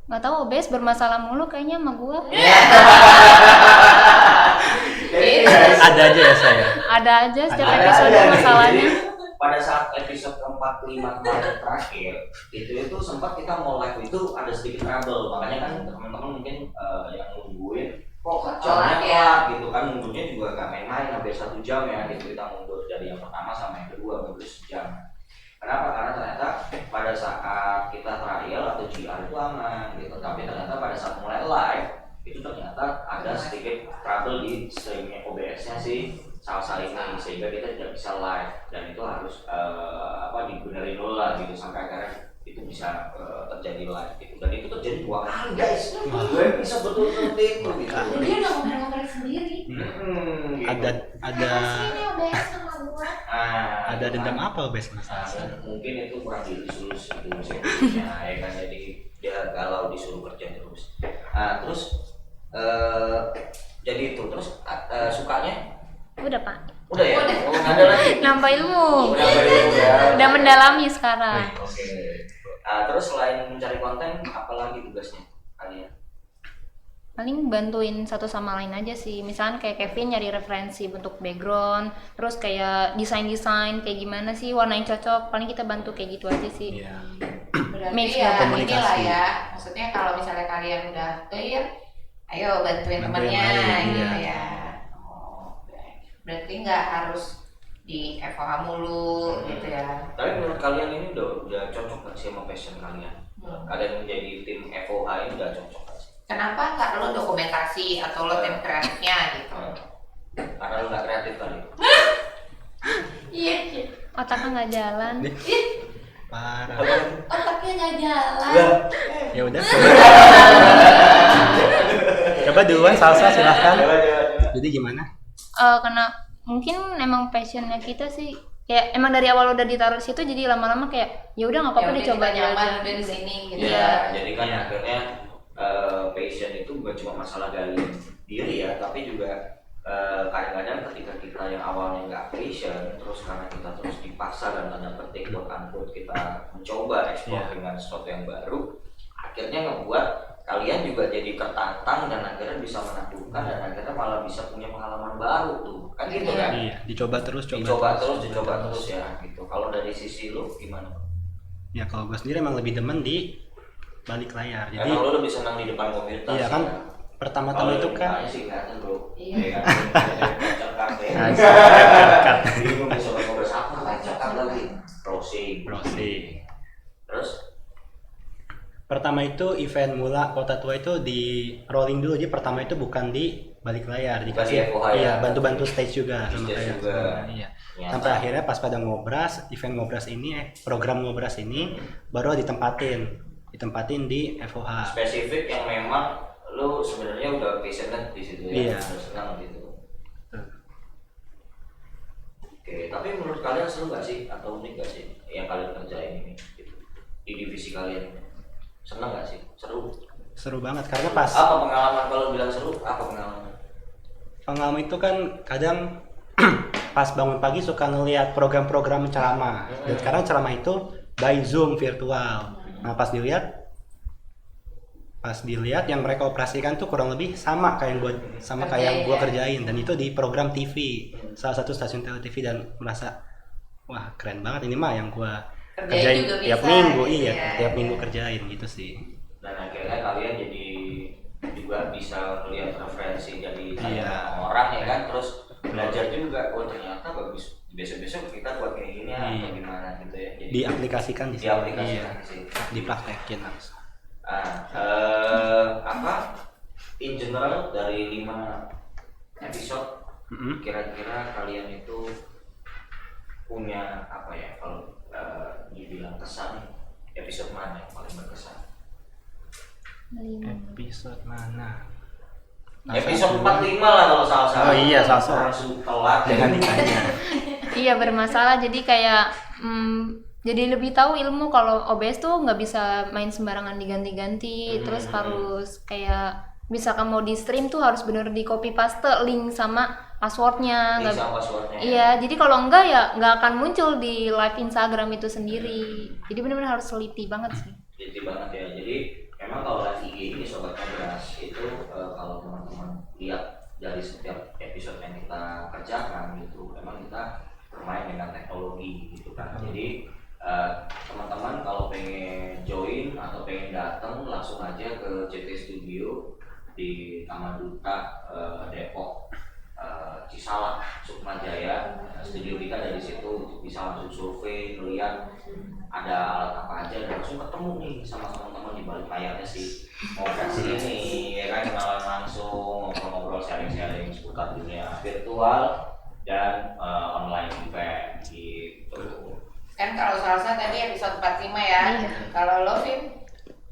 nggak tahu, OBS bermasalah mulu kayaknya sama gua. Jadi guys, Ada aja ya saya. Ada aja setiap ada episode aja nih. masalahnya. Jadi, pada saat episode ke-45 kemarin terakhir itu sempat kita mau live itu ada sedikit trouble, makanya kan teman-teman mungkin yang nungguin kok jamnya telat gitu kan, mundurnya juga gak main-main hampir 1 jam ya gitu, kita mundur dari yang pertama sama yang kedua mundur sejam. Kenapa? Karena ternyata pada saat kita trial atau GR itu aman gitu, tapi ternyata pada saat mulai live ada sedikit trouble di streaming OBS-nya sih salsa ini, sehingga kita tidak bisa live dan itu harus dibenerin dulu lah gitu sampai akhirnya itu bisa terjadi live gitu, dan itu terjadi 2 kali guys. Gue bisa betul-betul itu gitu. Dia udah ngomong-ngomong sendiri. Gitu. Makasih nih OBS sama gua. Ada dendam apa OBS sama salsa? Mungkin itu kurang dilus-lus itu musiknya ya kan, jadi dia galau disuruh kerja terus. Terus jadi itu terus sukanya Udah Pak. udah ya. Oh, ada lagi. Nambah ilmu. Udah Udah mendalami sekarang. Oke. Terus selain mencari konten, apa lagi tugasnya kalian? Paling bantuin satu sama lain aja sih. Misalkan kayak Kevin nyari referensi bentuk background, terus kayak desain kayak gimana sih warna yang cocok. Paling kita bantu kayak gitu aja sih. Iya. Berarti Mix ya komunikasi. inilah ya. Maksudnya kalau misalnya kalian udah clear, ayo bantuin temannya lain, gitu iya. ya. Berarti nggak harus di FOH mulu gitu ya. Tapi menurut kalian ini udah cocok nggak sih sama passion kalian? Kalian menjadi tim FOH ini udah cocok nggak sih? Kenapa nggak lo dokumentasi atau lo tim kreatifnya gitu? Karena lu nggak kreatif kali. Iya. Otaknya nggak jalan. Parah. Otaknya nggak jalan. Ya udah. Coba duluan salsa silahkan. Jadi gimana? Karena mungkin emang passionnya kita sih kayak emang dari awal udah ditaruh di situ, jadi lama-lama kayak ya udah nggak apa-apa Ya udah, dicoba kita nyaman aja. udah di sini gitu. Ya, jadi kan akhirnya passion itu bukan cuma masalah gali diri ya, tapi juga kadang-kadang ketika kita yang awalnya nggak passion, terus karena kita terus dipaksa dan tanda petik buat angkut kita mencoba eksplor dengan sesuatu yang baru, akhirnya ngebuat kalian juga jadi tertantang dan akhirnya bisa menaklukkan dan akhirnya malah bisa punya pengalaman baru tuh, kan gitu kan? Iya, dicoba terus, Dicoba terus ya gitu. Kalau dari sisi lu gimana? Ya kalau gue sendiri emang lebih demen di balik layar. Jadi Karena lu lebih senang di depan komputer. iya sih, kan ya. pertama-tama itu kan Kalau sih kelihatan bro. Iya. Ya kan. Jadi gue bisa ngobrol apa? Cakap lagi. Browsing. Terus pertama itu event mula Kota Tua itu di rolling dulu. Jadi pertama itu bukan di balik layar, Bukan di dikasih FOH ya? iya bantu-bantu stage juga Di sama stage kayak juga. iya. Nyata. Sampai akhirnya pas pada ngobras, event ngobras ini program ngobras ini baru ditempatin di FOH. spesifik yang memang lu sebenarnya udah passionate di situ ya. Iya. Udah senang gitu. Oke, tapi menurut kalian seru gak sih atau unik gak sih yang kalian kerjain ini gitu, di divisi kalian ini? Senang gak sih? Seru banget karena pas Apa pengalaman, kalau bilang seru, apa pengalaman? itu kan kadang pas bangun pagi suka ngelihat program-program ceramah. Dan sekarang ceramah itu by Zoom virtual. Nah, pas dilihat yang mereka operasikan tuh kurang lebih sama kayak yang gua kerjain, dan itu di program TV, salah satu stasiun TV, dan merasa wah keren banget ini mah yang gua kerjain juga tiap bisa, minggu. gitu Iya, ya. tiap minggu kerjain gitu sih. Dan akhirnya kalian jadi juga bisa melihat referensi dari Iya. orang ya kan, terus belajar juga, oh ternyata bagus, besok-besok kita buat kayak gini atau Iya. gimana gitu ya. Jadi Diaplikasikan di sini. diaplikasikan Iya. sih. Dipraktekin langsung. In general dari 5 episode kira-kira kalian itu punya apa ya, kalau dibilang kesan, episode mana yang paling berkesan? Episode mana? Episode 45 lah kalau salah. Oh iya, salah. Langsung telat Jangan ya. ditanya. Iya bermasalah, jadi kayak jadi lebih tahu ilmu kalau OBS tuh nggak bisa main sembarangan diganti-ganti, terus harus kayak misalkan mau di stream tuh harus bener di copy paste link sama passwordnya. Link sama passwordnya. Iya, jadi kalau enggak ya nggak akan muncul di live Instagram itu sendiri. Jadi benar-benar harus teliti banget sih. Jadi banget ya. Jadi memang kalau live IG ini Sobat Ngobras itu kalau teman-teman lihat dari setiap episode yang kita kerjakan gitu, memang kita bermain dengan teknologi gitu kan. Jadi teman-teman kalau pengen join atau pengen datang langsung aja ke CT Studio di Taman Duta Depok Cisalak Sukma Jaya. Studio kita dari situ untuk bisa langsung survei, melihat ada alat apa aja dan langsung ketemu nih sama teman-teman di balik layarnya sih. Mau kasih ini ya kan, kenalan langsung, ngobrol-ngobrol sharing-sharing seputar dunia virtual dan online event gitu. Kan kalau Salsa tadi episode 45 ya. Kalau lo, Vin?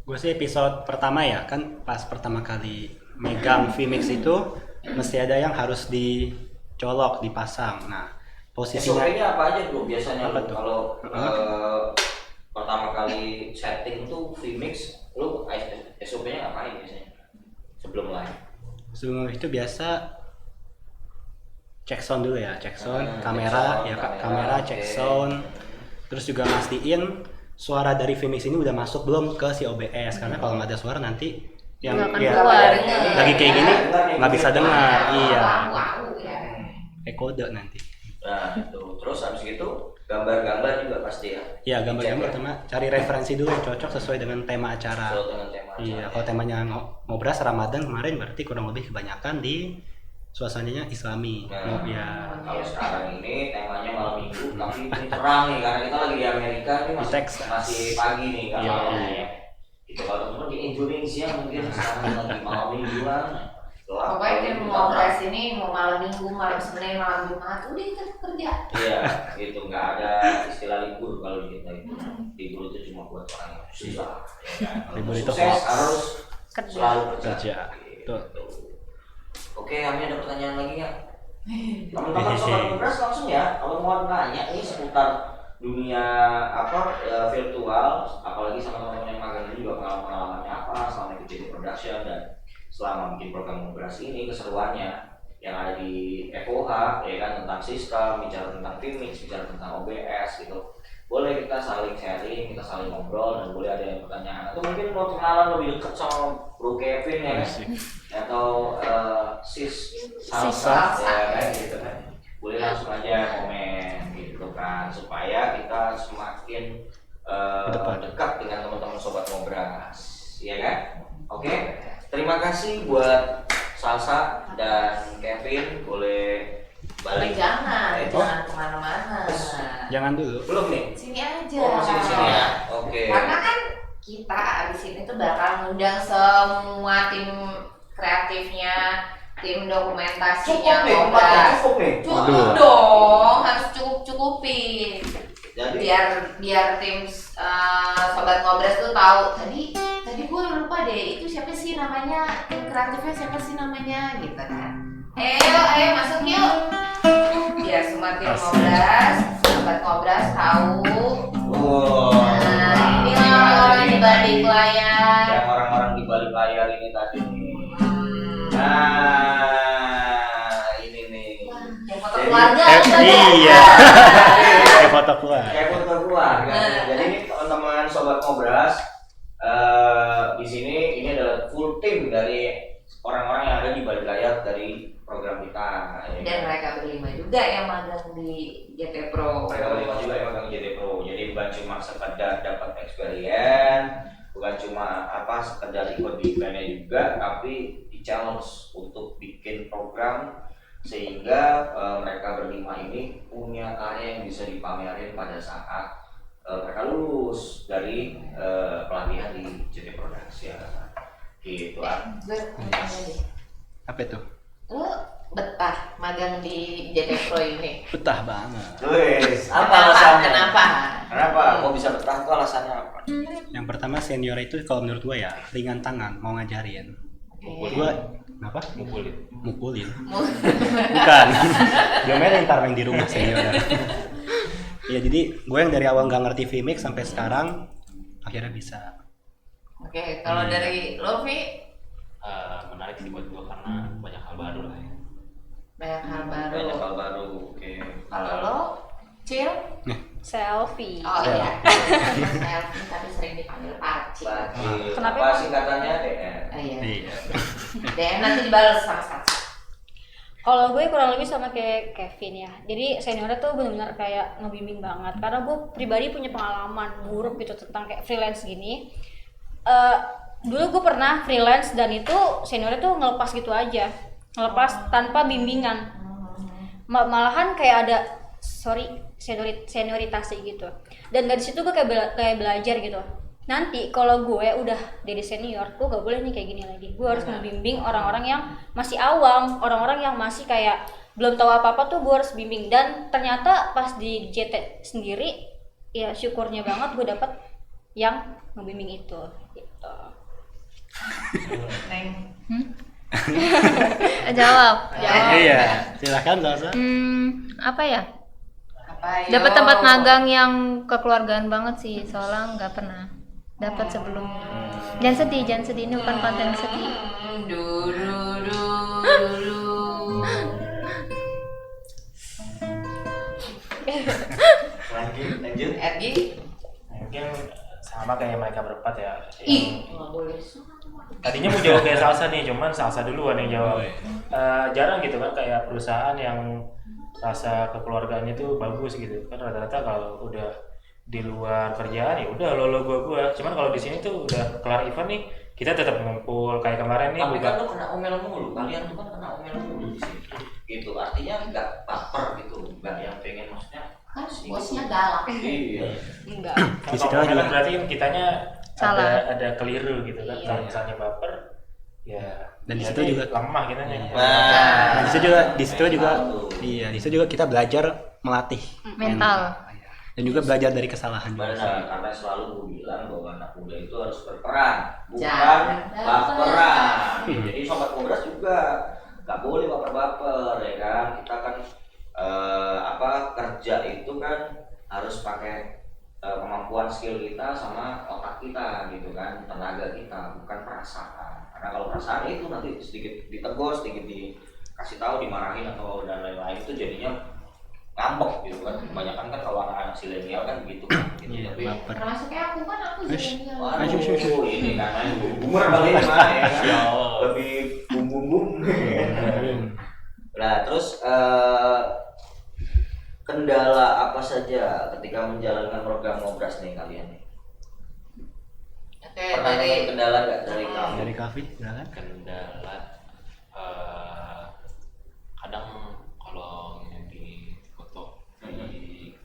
Gue sih episode pertama ya, kan pas pertama kali megang vMix itu mesti ada yang harus dicolok, dipasang. Nah, posisinya SOP-nya apa aja bro biasanya Apa lu tuh? kalau pertama kali setting tuh vMix, lu SOP-nya ngapain biasanya sebelum live? sebelum itu biasa cek sound dulu ya, cek sound, Cek kamera sound, ya Kak, kamera, kamera, cek oke. sound. Terus juga mastiin suara dari vMix ini udah masuk belum ke si OBS, karena kalau nggak ada suara nanti yang Nggak akan ya, keluar. lagi kayak gini nggak bisa dengar. Iya, Wow, ya. kode nanti. Nah itu terus habis itu gambar-gambar juga pasti ya. Ya, gambar-gambar Dicek ya? pertama cari referensi dulu yang cocok sesuai dengan tema acara. Sesuai dengan tema Iya, acara. kalau temanya ngobras Ramadan kemarin berarti kurang lebih kebanyakan di suasananya Islami. Nah, Ya, kalau sekarang ini temanya malam minggu, tapi ini terang nih karena kita lagi di Amerika ini masih, Texas. masih pagi nih kan Iya, malamnya. iya. Gitu kalau teman-teman di Indonesia mungkin sekarang lagi malam mingguan. gelap. Pokoknya dia mau ngobrol sini, mau malam minggu, malam Senin, malam Jumat, udah kita kerja. Iya, itu nggak ada istilah libur kalau di kita itu. Libur itu cuma buat orang yang susah. Ya kan? Kalau Libur itu sukses hoax. harus Kerja. selalu Kerja. Gitu. Betul. Oke, kami ada pertanyaan lagi nggak? Teman-teman sobat Ngobras langsung ya, kalau mau nanya nih seputar dunia virtual, apalagi sama teman-teman yang magang ini juga pengalaman-pengalamannya apa selama ikut jadi production dan selama bikin program Ngobras ini keseruannya yang ada di FOH ya kan, tentang sistem, bicara tentang vMix, bicara tentang OBS gitu. Boleh kita saling sharing, kita saling ngobrol, dan boleh ada yang pertanyaan atau mungkin mau kenalan lebih dekat sama Bro Kevin ya kan, atau Sis Salsa ya kan gitu kan. Boleh langsung aja komen gitu kan, supaya kita semakin dekat dengan teman-teman sobat Ngobras, ya kan? Oke, terima kasih buat Salsa dan Kevin, boleh balik. Jangan kemana-mana. Jangan dulu. Belum nih? Sini aja. Oh, masih di sini ya? Oke. Karena kan kita abis ini tuh bakal ngundang semua tim kreatifnya, tim dokumentasinya Cukup nih, tempatnya Ngobras. cukup nih. Cukup dong, harus cukup-cukupin. Jadi biar tim sobat Ngobras tuh tahu tadi gue lupa deh itu siapa sih namanya, tim kreatifnya siapa sih namanya gitu kan. Ayo masuk yuk, biar semua tim Ngobras, sobat Ngobras tahu. Nah, ini orang-orang di balik layar. yang orang-orang di balik layar ini tadi nih. Nah, ini nih. Yang foto keluarga. Iya. Kayak foto keluar. Kayak foto keluarga. Jadi ini teman-teman sobat Ngobras, di sini ini adalah full tim dari orang-orang yang ada di balik layar dari program kita. Ya. Dan mereka berlima juga yang magang di JT Pro. Mereka berlima juga yang magang JT Pro. Jadi bukan cuma sekedar dapat experience, bukan cuma sekedar ikut di eventnya juga, tapi di challenge untuk bikin program sehingga mereka berlima ini punya karya yang bisa dipamerin pada saat mereka lulus dari pelatihan di JT Production. Gitu kan. Gue mau tanya deh, Apa itu? lo betah magang di JT Pro ini? Betah banget. Wes, apa alasannya? Kenapa? Kenapa? Kok bisa betah? Itu alasannya apa? Yang pertama senior itu kalau menurut gua ya ringan tangan, mau ngajarin. Gua apa? Mukulin. Bukan. Diomelin ntar main di rumah senior. Iya, jadi gue yang dari awal nggak ngerti vMix sampai sekarang akhirnya bisa. Oke, kalau dari lo, Vi, Menarik sih buat gua karena banyak hal baru lah ya. banyak hal baru. Banyak hal baru. Oke. Kalau lo, Cil? Selfie. Oh iya, selfie tapi sering dipanggil Paci. Kenapa Apa emang? singkatannya DR? Oh iya. Iya. DM nanti dibalas sama Salsa. Kalau gue kurang lebih sama kayak Kevin ya. Jadi seniornya tuh benar-benar kayak ngebimbing banget. Karena gue pribadi punya pengalaman buruk gitu tentang kayak freelance gini. Dulu gue pernah freelance dan itu seniornya tuh ngelepas gitu aja, ngelepas tanpa bimbingan. Malahan kayak ada senioritasnya gitu. Dan dari situ gue kayak belajar gitu. nanti kalau gue udah jadi senior, gue gak boleh nih kayak gini lagi. Gue harus membimbing orang-orang yang masih awam, orang-orang yang masih kayak belum tahu apa-apa tuh gue harus bimbing. Dan ternyata pas di JT sendiri, ya syukurnya banget gue dapet yang membimbing itu. Gitu. Neng. Jawab. Iya, silakan Salsa. Apa ya? Apa yo? Dapat tempat magang yang kekeluargaan banget sih, soalnya nggak pernah dapat sebelumnya. Jangan sedih, ini bukan konten sedih. Dulu. Lanjut. Ergi? Mungkin sama kayak mereka berempat ya. Ih, nggak boleh. Tadinya mau jawab kayak Salsa nih, cuman Salsa duluan yang jawab. Jarang gitu kan kayak perusahaan yang rasa kekeluargaannya itu bagus gitu kan, rata-rata kalau udah di luar kerjaan ya udah lo gua. Cuman kalau di sini tuh udah kelar event nih, kita tetap ngumpul kayak kemarin nih. Tapi kan lu kena omel mulu, kalian tuh kan kena omel mulu di sini. Gitu, artinya nggak baper gitu, nggak yang pengen maksudnya. Kan bosnya galak. Iya. Enggak. Di situ Kalau juga. kan berarti kan kitanya Salah. ada keliru gitu kan. Kalau misalnya baper ya Dan di berarti situ juga- lemah kitanya. Nah, di situ juga Iya. di situ juga kita belajar melatih Mental. dan juga belajar dari kesalahan juga. Benar, karena selalu gue bilang bahwa anak muda itu harus berperan, bukan Jangan baperan. Jadi sobat Kobras juga nggak boleh baper-baper, ya kan? Kita kan kerja itu kan harus pakai kemampuan skill kita sama otak kita gitu kan, tenaga kita, bukan perasaan. Karena kalau perasaan itu nanti sedikit ditegur, sedikit dikasih tahu, dimarahin atau dan lain-lain itu jadinya ngambek gitu kan. Kebanyakan kan kalau anak-anak silenial kan begitu kan. Gitu. Iya, Tapi baper. Termasuk kayak aku kan aku zilenial. waduh, ini karena boomer kali ini mah ya kan. Lebih bum. Nah, terus kendala apa saja ketika menjalankan program Ngobras nih kalian nih? Oke, Pernah dari ada kendala nggak dari kamu? Dari Kavi, silakan. Kendala kadang kalau di foto di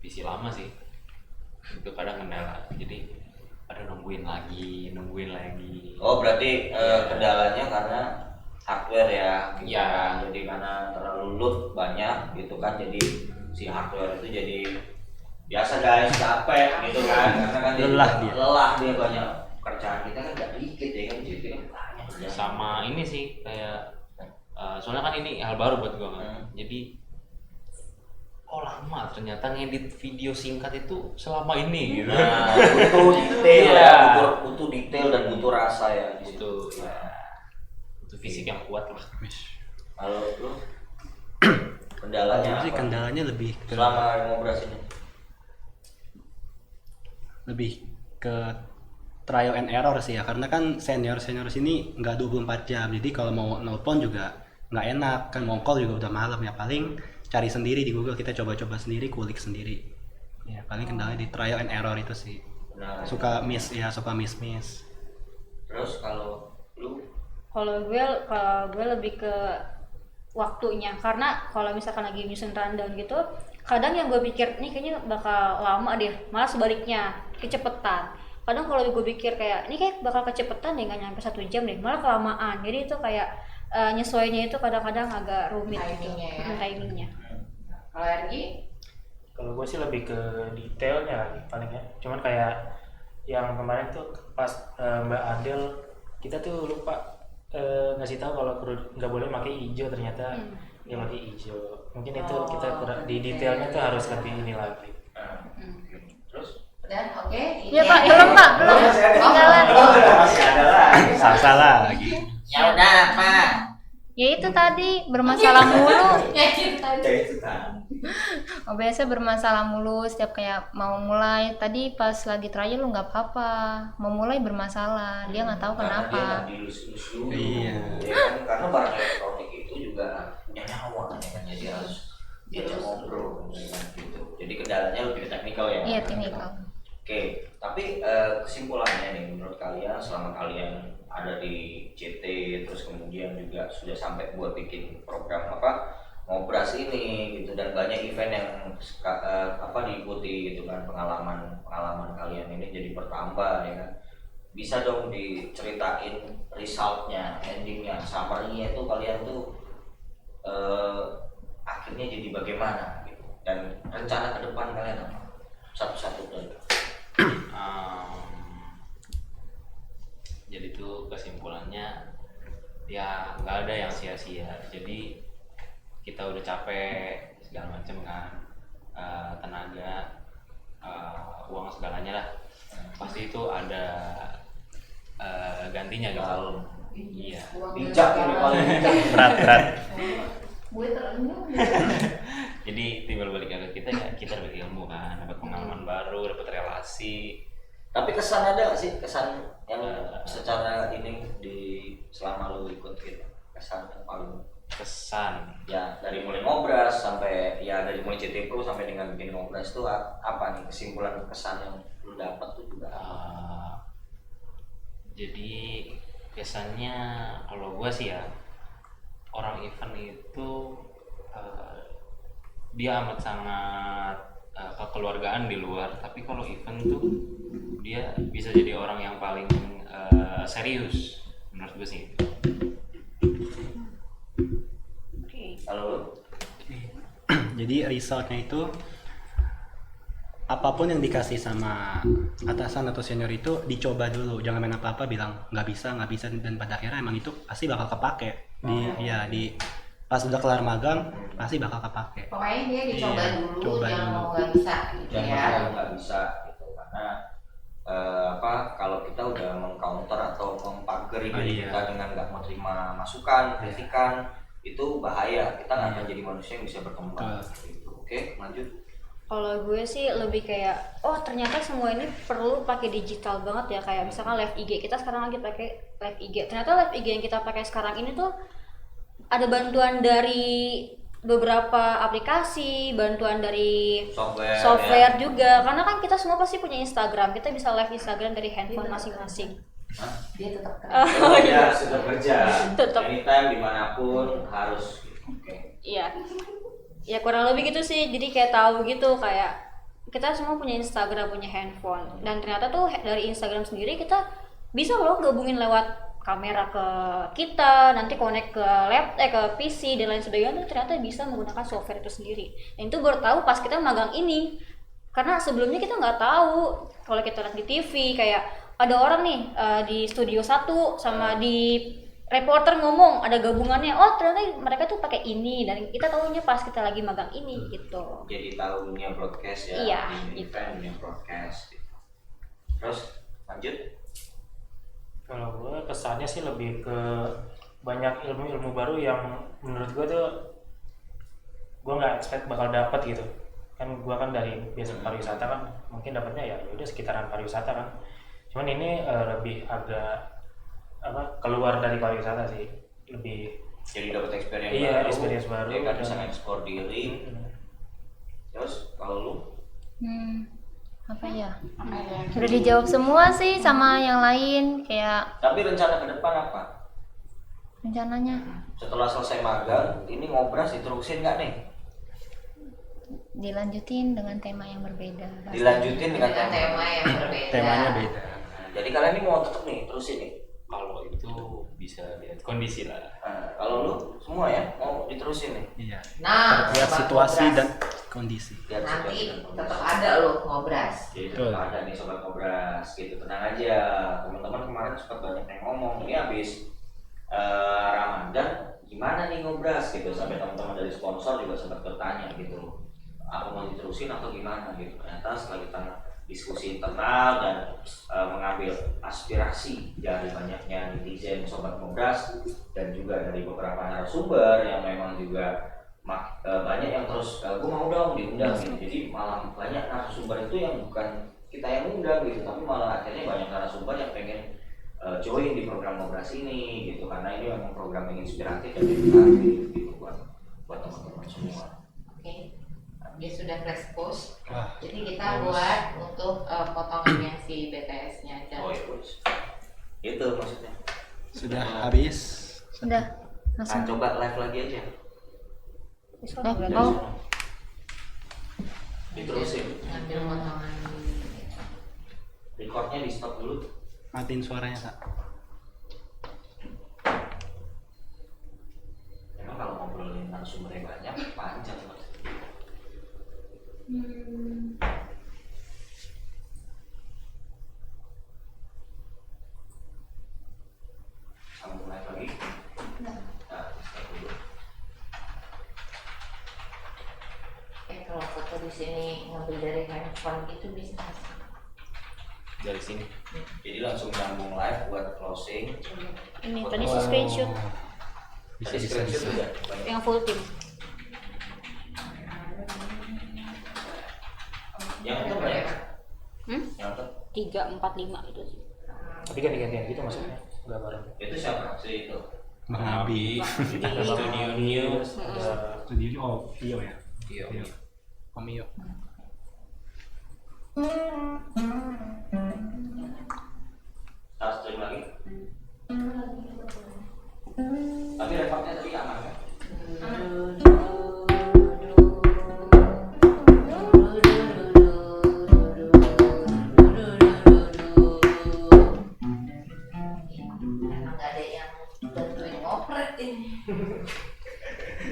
PC lama sih itu kadang kendala, jadi ada nungguin lagi. Oh, berarti kendalanya karena hardware ya, gitu Iya. kan. Jadi karena terlalu load banyak gitu kan, jadi si hardware itu jadi biasa guys, capek gitu kan, karena kan Lelah dia. banyak kerjaan kita kan nggak dikit ya kan, jadi kan banyak kerjaan. Sama ini sih kayak soalnya kan ini hal baru buat gue kan, jadi kok lama ternyata ngedit video singkat itu selama ini gitu. Nah, butuh detail Iya. ya, butuh detail dan butuh rasa ya di situ. Butuh. Nah, Itu fisik yang kuat lah. kalau lu kendalanya Jadi apa? kendalanya lebih Selama Ngobras ini. ke trial and error sih ya, karena kan senior sini nggak 24 jam, jadi kalau mau nelpon juga nggak enak kan, mau call juga udah malam ya, paling cari sendiri di Google, kita coba-coba sendiri, kulik sendiri ya, paling kendalanya di trial and error itu sih. Benar. Suka miss. Terus kalau lu Kalau gue lebih ke waktunya, karena kalau misalkan lagi nyusun rundown gitu, kadang yang gue pikir nih kayaknya bakal lama deh, malah sebaliknya kecepetan. Kadang kalau gue pikir kayak ini kayak bakal kecepetan deh, nggak nyampe 1 jam deh, malah kelamaan. Jadi itu kayak nyesuainya itu kadang-kadang agak rumit gitu, Timingnya ya. timingnya. Kalau Ergi? Kalau gue sih lebih ke detailnya lagi paling ya. Cuman kayak yang kemarin tuh pas Mbak Adel, kita tuh lupa ngasih tahu kalau nggak boleh pakai hijau, ternyata dia pakai hijau. Mungkin itu kita kurang di detailnya tuh harus lebih ini lagi. terus Dan oke. Ya Pak, belum Pak, belum. Ketinggalan. masih ada lagi. Salah lagi. Ya udah Pak. Ya itu tadi bermasalah mulu. Ya kita. Oh, biasa bermasalah mulu setiap kayak mau mulai. Tadi pas lagi trial lu nggak apa-apa, mau mulai bermasalah, dia nggak tahu Karena dia kenapa. nggak dilus-lus dulu. Iya. Ya kan? Karena barang elektronik itu juga punya nyawa kan ya kan, jadi harus diajak ngobrol ya kan, gitu. Jadi kendalanya lebih ke teknikal ya. Iya, teknikal. Oke, tapi kesimpulannya nih menurut kalian selama kalian ada di CT terus kemudian juga sudah sampai buat bikin program ngobras ini gitu, dan banyak event yang diikuti gitu kan. Pengalaman kalian ini jadi bertambah ya kan. Bisa dong diceritain resultnya, endingnya, summary-nya itu kalian tuh akhirnya jadi bagaimana gitu, dan rencana ke depan kalian apa? Satu-satu tuh. Jadi tuh kesimpulannya ya nggak ada yang sia-sia. Jadi kita udah capek segala macem kan, tenaga, uang segalanya lah, pasti itu ada gantinya gitu. Iya. Bijak ini paling bijak. berat. Gue terenyuh. Jadi timbal balik ke kita ya, kita dapat ilmu kan, dapat pengalaman baru, dapat relasi. Tapi kesan ada gak sih, kesan yang secara ini di selama lu ikut gitu, kesan yang paling ya dari mulai ngobras sampai ya dari mulai CT Pro sampai dengan bikin ngobras itu apa nih kesimpulan kesan yang lu dapat tuh juga jadi kesannya kalau gua sih ya, orang event itu dia amat sangat kekeluargaan di luar, tapi kalau event tuh dia bisa jadi orang yang paling serius menurut gue sih. kalau Jadi resultnya itu apapun yang dikasih sama atasan atau senior itu dicoba dulu, jangan main apa-apa bilang nggak bisa, dan pada akhirnya emang itu pasti bakal kepake di pas udah kelar magang pasti bakal kepake. Pokoknya dia dicoba dulu, coba jangan dulu. mau nggak bisa gitu jangan ya. mau nggak bisa gitu, karena kalau kita udah mengcounter atau mempageri diri kita dengan nggak menerima masukan, kritikan, itu bahaya, kita nggak akan jadi manusia yang bisa berkembang gitu. Oke, lanjut. Kalau gue sih lebih kayak, oh ternyata semua ini perlu pakai digital banget ya, kayak misalkan live IG, kita sekarang lagi pakai live IG. Ternyata live IG yang kita pakai sekarang ini tuh ada bantuan dari beberapa aplikasi, bantuan dari software juga. Karena kan kita semua pasti punya Instagram, kita bisa live Instagram dari handphone masing-masing. Dia tetap Dia sudah kerja, anytime dimanapun harus. Oke. Iya. Ya kurang lebih gitu sih, jadi kayak tahu gitu, kayak kita semua punya Instagram, punya handphone, dan ternyata tuh dari Instagram sendiri kita bisa loh gabungin lewat kamera ke kita, nanti connect ke ke PC dan lain sebagainya, tuh ternyata bisa menggunakan software itu sendiri. Dan itu baru tahu pas kita magang ini, karena sebelumnya kita nggak tahu. Kalau kita lihat di TV kayak ada orang nih di studio 1 sama di reporter ngomong ada gabungannya, oh ternyata mereka tuh pakai ini, dan kita tahunya pas kita lagi magang ini gitu. Jadi tahu dunia broadcast ya, Iya, dunia event, dunia broadcast gitu. Terus lanjut. Kalau gue kesannya sih lebih ke banyak ilmu-ilmu baru yang menurut gue tuh gue nggak expect bakal dapet gitu. Kan gue kan dari biasa pariwisata kan, mungkin dapetnya ya udah sekitaran pariwisata kan. Cuman ini lebih agak keluar dari pariwisata sih, lebih Jadi dapat experience iya, baru. experience baru Ya kan dan- bisa ekspor diri. Terus kalau lu Apa ya? Makanya. Udah dijawab semua sih sama yang lain, kayak tapi rencana ke depan apa? rencananya Setelah selesai magang, ini ngobras diterusin nggak nih? dilanjutin dengan tema yang berbeda. Dilanjutin dengan Dengan tema tema. yang berbeda. Temanya beda. Jadi kalian ini mau tetap nih terusin nih. Kalau itu bisa lihat kondisi lah. Nah, kalau lu semua ya mau diterusin nih. Iya. Nah, Lihat sobat situasi ngobras. dan kondisi. Lihat situasi Nanti dan kondisi. tetap ada loh ngobras. Jadi Betul. tetap ada nih sobat ngobras gitu, tenang aja. Teman-teman kemarin sempat banyak yang ngomong, ini habis Ramadan gimana nih ngobras gitu, sampai teman-teman dari sponsor juga sempat bertanya gitu, apa mau diterusin atau gimana gitu. Ternyata setelah kita diskusi internal dan mengambil aspirasi dari banyaknya netizen sobat ngobras dan juga dari beberapa narasumber yang memang juga banyak yang terus gue mau dong diundang gitu. Jadi malah banyak narasumber itu yang bukan kita yang undang gitu, tapi malah akhirnya banyak narasumber yang pengen join di program ngobras ini gitu, karena ini memang program yang inspiratif dan edukatif gitu buat teman-teman semua. Oke. Dia sudah flash post. Wah, Jadi kita buat untuk potongannya si BTS-nya aja. Oh ya bos, itu maksudnya. sudah habis. Sudah Nah, langsung. coba live lagi aja. Oh, Diterusin. Ngambil potongan. Recordnya di stop dulu. Matiin suaranya, Kak. Memang kalau ngobrolin narasumbernya banyak, panjang banget. Sambung naik lagi. Nah, stop dulu. Kalau foto di sini ngambil dari handphone gitu bisa. Dari sini. Jadi langsung nyambung live buat closing. Ini tadi si screenshot Tadi screenshot juga. yang full team. Yang itu berapa? Yang itu 3, 4, 5 itu sih. Tapi ganti-gantian gitu maksudnya nggak bareng. itu siapa sih itu? Bang Abi. Studio News. Ada Studio Tio ya. Iya. Om Iyo. Start stream lagi. Tapi recordnya tadi aman kan? Emang gak ada yang bantuin ngoprek ini.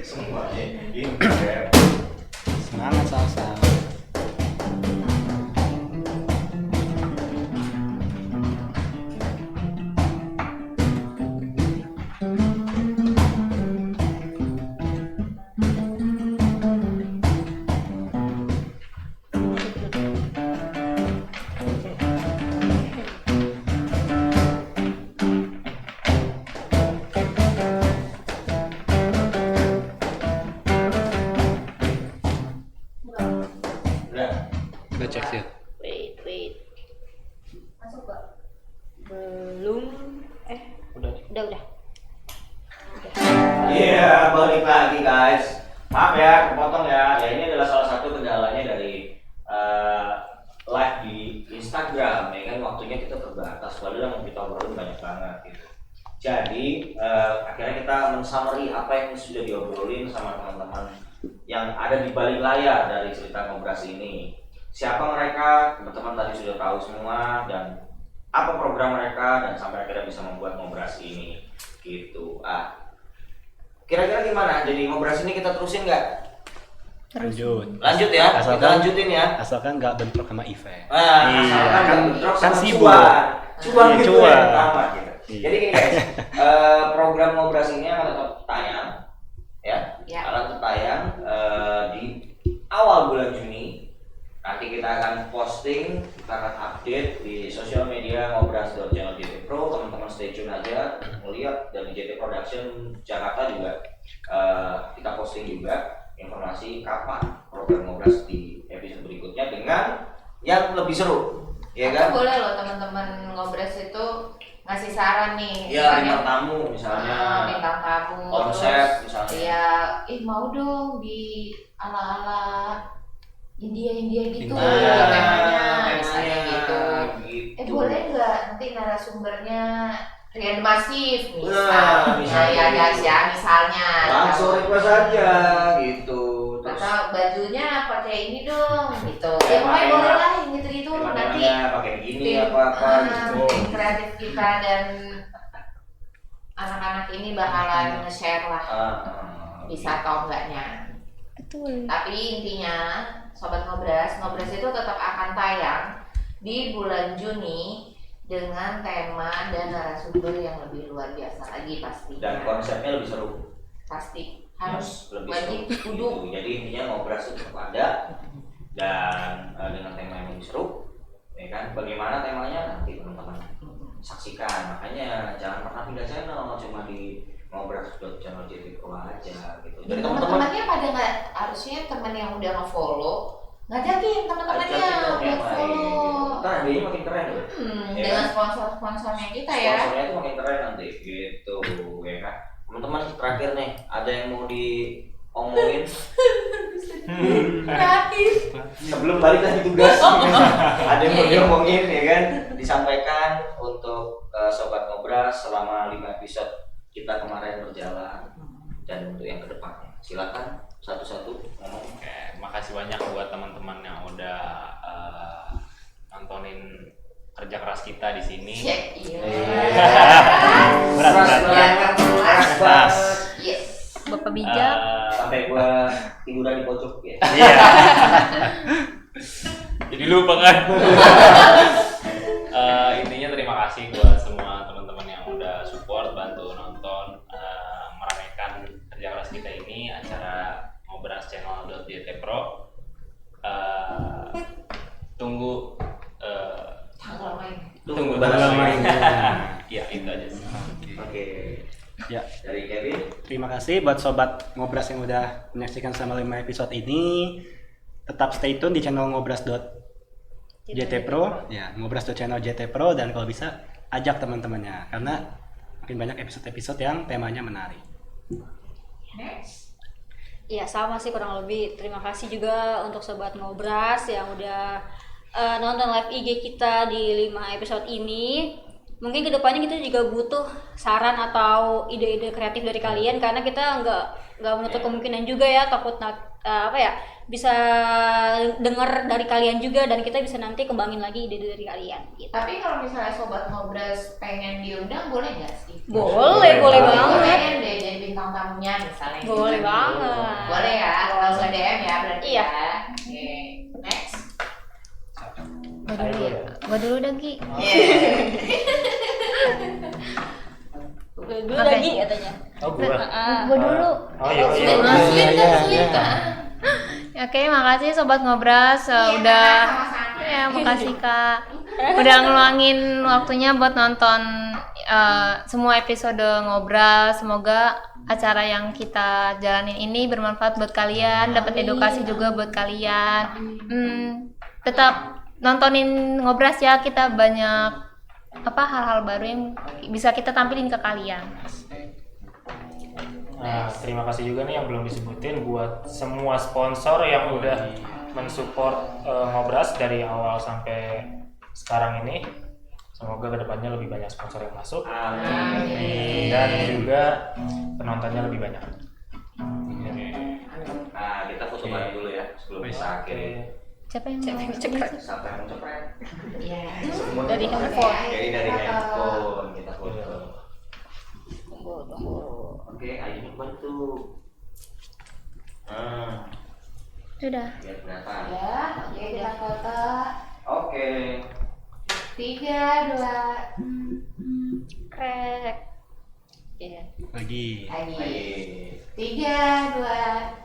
Semuanya ini ya. Semangat Salsa. Udah. Udah cek sih. Wait. Masuk gak? Belum. Udah. Iya, balik lagi guys. Maaf ya, kepotong ya. Ya ini adalah salah satu kendalanya dari live di Instagram, ya kan waktunya kita terbatas. Padahal yang mau kita obrolin banyak banget gitu. Jadi akhirnya kita men-summary apa yang sudah diobrolin sama teman-teman yang ada di balik layar dari cerita Ngobras ini. Siapa mereka? Teman-teman tadi sudah tahu semua dan apa program mereka dan sampai akhirnya bisa membuat Ngobras ini gitu. Kira-kira gimana? Jadi Ngobras ini kita terusin nggak? Lanjut ya, kita lanjutin ya. Asalkan nggak bentrok sama event. Asalkan nggak bentrok kan sama sibuk. cuan Iya, gitu cuan. yang pertama gitu. Iya. Jadi gini guys, program Ngobras ini akan tetap tayang, ya, Ya. akan tetap tayang di awal bulan Juni. Nanti kita akan posting, kita akan update di sosial media ngobras.channel JT Pro. Teman-teman stay tune aja, melihat dari JT Production Jakarta juga kita posting juga informasi kapan program Ngobras di episode berikutnya dengan yang lebih seru, ya kan? Boleh loh teman-teman Ngobras itu ngasih saran nih. Ya, misalnya, bintang tamu misalnya, bintang tamu, konsep terus, misalnya. Iya, mau dong di ala-ala India gitu Nah, temanya, misalnya gitu. gitu. Boleh nggak nanti narasumbernya Rian Masif Nah, misalnya ya guys gitu. ya misalnya. Langsung request aja gitu. Terus Atau bajunya pakai ini dong gitu. Ya, Ya pokoknya pakai boleh apa? lah yang gitu-gitu nanti. temanya pakai begini apa-apa gitu. Tim kreatif kita dan anak-anak ini bakalan nge-share lah bisa atau enggaknya. Betul. Tapi intinya Sobat Ngobras itu tetap akan tayang di bulan Juni dengan tema dan narasumber yang lebih luar biasa lagi pastinya. Dan konsepnya lebih seru. Pasti harus lebih wajib seru. kudu. Gitu. Jadi intinya Ngobras itu tetap ada dan dengan tema yang lebih seru, ya kan? Bagaimana temanya nanti teman-teman saksikan. Makanya jangan pernah pindah channel, cuma di ngobras.channel JT Pro aja gitu. Jadi teman-teman Teman-temannya pada nggak harusnya teman yang udah nge-follow ngajakin teman-temannya ajakin dong yang buat lain gitu. follow. Ntar hadiahnya makin keren loh. Ya Dengan kan? sponsor-sponsornya kita ya. Sponsornya itu makin keren nanti gitu, ya kan? Teman-teman terakhir nih, ada yang mau diomongin Terakhir. sebelum balik lagi tugas? Ada yang mau diomongin ya kan? Disampaikan untuk Sobat Ngobras selama 5 episode kita kemarin berjalan dan untuk yang kedepannya. silakan satu-satu ngomong. Oke, makasih banyak buat teman-teman yang udah nontonin kerja keras kita di sini. Iya. Berat. Yes. Bapak bijak. Sampai gua tiduran di pojok ya. Iya. Jadi lupa kan. Intinya terima kasih buat semua teman-teman yang udah support, bantu nonton, meramaikan kerja keras kita ini, acara Ngobras channel.JT Pro. Tunggu Tanggal main. Ya itu aja sih. Oke. Ya, Dari Kevin. terima kasih buat sobat Ngobras yang udah menyaksikan selama 5 episode ini. Tetap stay tune di channel ngobras.JT Pro, ya, ngobras.channel JT Pro, dan kalau bisa ajak teman-temannya karena makin banyak episode-episode yang temanya menarik. Next. Iya sama sih kurang lebih. Terima kasih juga untuk sobat Ngobras yang udah nonton live IG kita di 5 episode ini. Mungkin kedepannya kita juga butuh saran atau ide-ide kreatif dari kalian karena kita nggak menutup kemungkinan juga ya, takut bisa dengar dari kalian juga dan kita bisa nanti kembangin lagi ide dari kalian gitu. Tapi kalau misalnya sobat Ngobras pengen diundang boleh nggak sih? Boleh banget. Pengen deh jadi bintang tamunya misalnya. Boleh banget. Boleh ya, langsung DM ya berarti Iya. ya. Oke, next. Gua dulu dah Gi. Dulu Oke. lagi katanya. Oh gua. Gua dulu. Oh iya. Oke, makasih sobat Ngobras udah ya makasih Kak. Udah ngeluangin waktunya buat nonton semua episode Ngobras. Semoga acara yang kita jalanin ini bermanfaat buat kalian, dapat edukasi juga buat kalian. Tetap nontonin Ngobras ya, kita banyak hal-hal baru yang bisa kita tampilin ke kalian. Nah, terima kasih juga nih yang belum disebutin buat semua sponsor yang udah mensupport Ngobras dari awal sampai sekarang ini. Semoga kedepannya lebih banyak sponsor yang masuk. Amin. Dan juga penontonnya lebih banyak. Nah, kita foto bareng dulu ya sebelum kita akhiri. Siapa yang mau? Sampai mencepret. Iya. Dari handphone. Jadi dari handphone kita foto. Tunggu. Oke, ayo bantu. Sudah. Biar berapa? Ya, oke kita foto. Oke. 3, 2, Krek. Iya. Lagi. lagi. Ayo. 3, 2.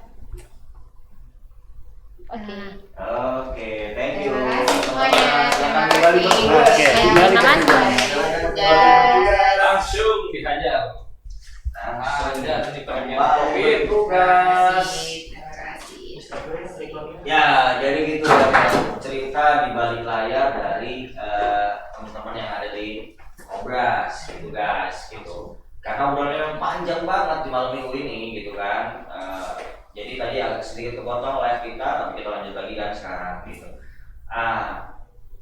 Oke. Oke, thank you. Terima kasih semuanya. Terima Kembali kasih. bertugas. Oke, Ya, kembali terima kasih. bertugas. Langsung dihajar. Ada di Kembali bertugas. Terima kasih. Ya, jadi gitu ya cerita di balik layar dari teman-teman yang ada di Ngobras gitu guys gitu. Karena obrolannya panjang banget di malam minggu ini gitu kan. Jadi tadi agak sedikit kepotong live kita, tapi kita lanjut lagi kan sekarang gitu.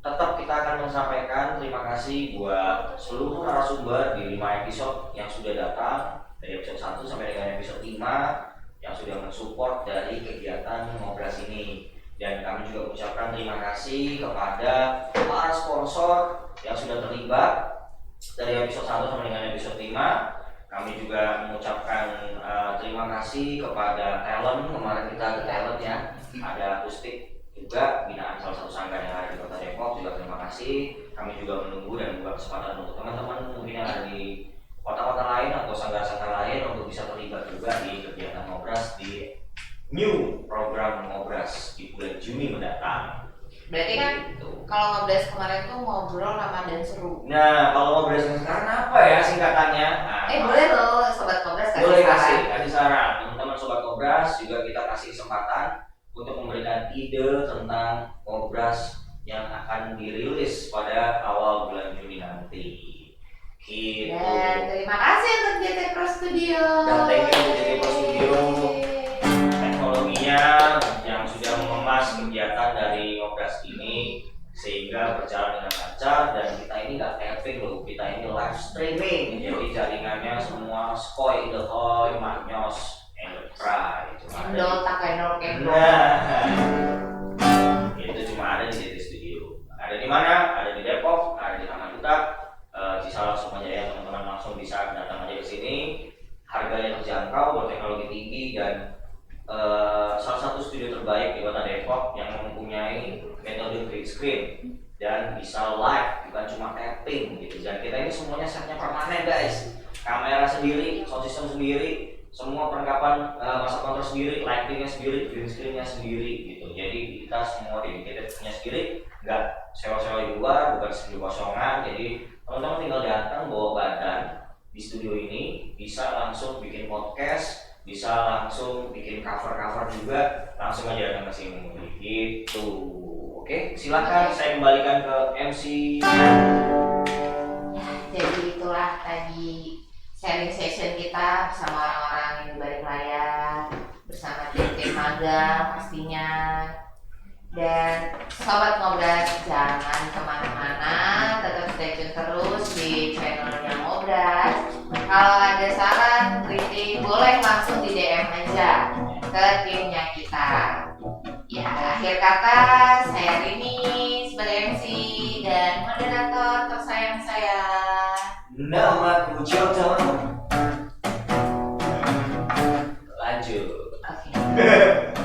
Tetap kita akan menyampaikan terima kasih buat seluruh narasumber di 5 episode yang sudah datang dari episode 1 sampai dengan episode 5 yang sudah mensupport dari kegiatan Ngobras ini. Dan kami juga mengucapkan terima kasih kepada para sponsor yang sudah terlibat dari episode 1 sampai dengan episode 5. Kami juga mengucapkan terima kasih kepada talent. Kemarin kita ada talent ya, ada akustik juga binaan salah satu sanggar yang ada di Kota Depok, juga terima kasih. Kami juga menunggu dan membuka kesempatan untuk teman-teman mungkin yang ada di kota-kota lain atau sanggar-sanggar lain untuk bisa terlibat juga di kegiatan Ngobras di new program Ngobras di bulan Juni mendatang. Berarti kan kalau Ngobras kemarin tuh ngobrol ramah dan seru. Nah, kalau Ngobras yang sekarang apa ya singkatannya? Nah, Boleh loh sobat Ngobras boleh saran. kasih saran. Teman-teman sobat Ngobras juga kita kasih kesempatan untuk memberikan ide tentang Ngobras yang akan dirilis pada awal bulan Juni nanti. Gitu. Dan terima kasih untuk JT Pro Studio. Dan thank you untuk JT Pro Studio. Teknologinya yang sudah mengemas kegiatan dari Ngobras ini sehingga berjalan dengan lancar, dan kita ini nggak taping loh, kita ini live streaming, jadi jaringannya semua skoy, the hoy, manyos, and the fry. bego. Itu cuma ada di JT Studio. Ada di mana? Ada di Depok, ada di Taman Kuta, Cisalak semuanya ya, teman-teman langsung bisa datang aja ke sini. Harganya terjangkau, berteknologi tinggi dan salah satu studio terbaik di Kota Depok yang mempunyai metode green screen dan bisa live, bukan cuma tapping gitu. Dan kita ini semuanya setnya permanen guys, kamera sendiri, sound system sendiri, semua perlengkapan masa kontrol sendiri, lightingnya sendiri, green screennya sendiri gitu. Jadi kita semua dedicated punya sendiri, nggak sewa-sewa di luar, bukan studio kosongan. Jadi teman-teman tinggal datang bawa badan di studio ini, bisa langsung bikin podcast, bisa langsung bikin cover-cover juga, langsung aja datang ke sini gitu. Oke, silakan saya kembalikan ke MC. Ya, jadi itulah tadi sharing session kita bersama orang-orang yang di balik layar, bersama tim-tim magang pastinya. Dan sobat Ngobras jangan kemana-mana, tetap stay tune terus di channelnya Ngobras. Kalau ada saran, kritik, boleh langsung di DM aja ke timnya kita. Ya, akhir kata saya Rini sebagai MC dan moderator tersayang saya. Namaku Joto. Lanjut. Oke.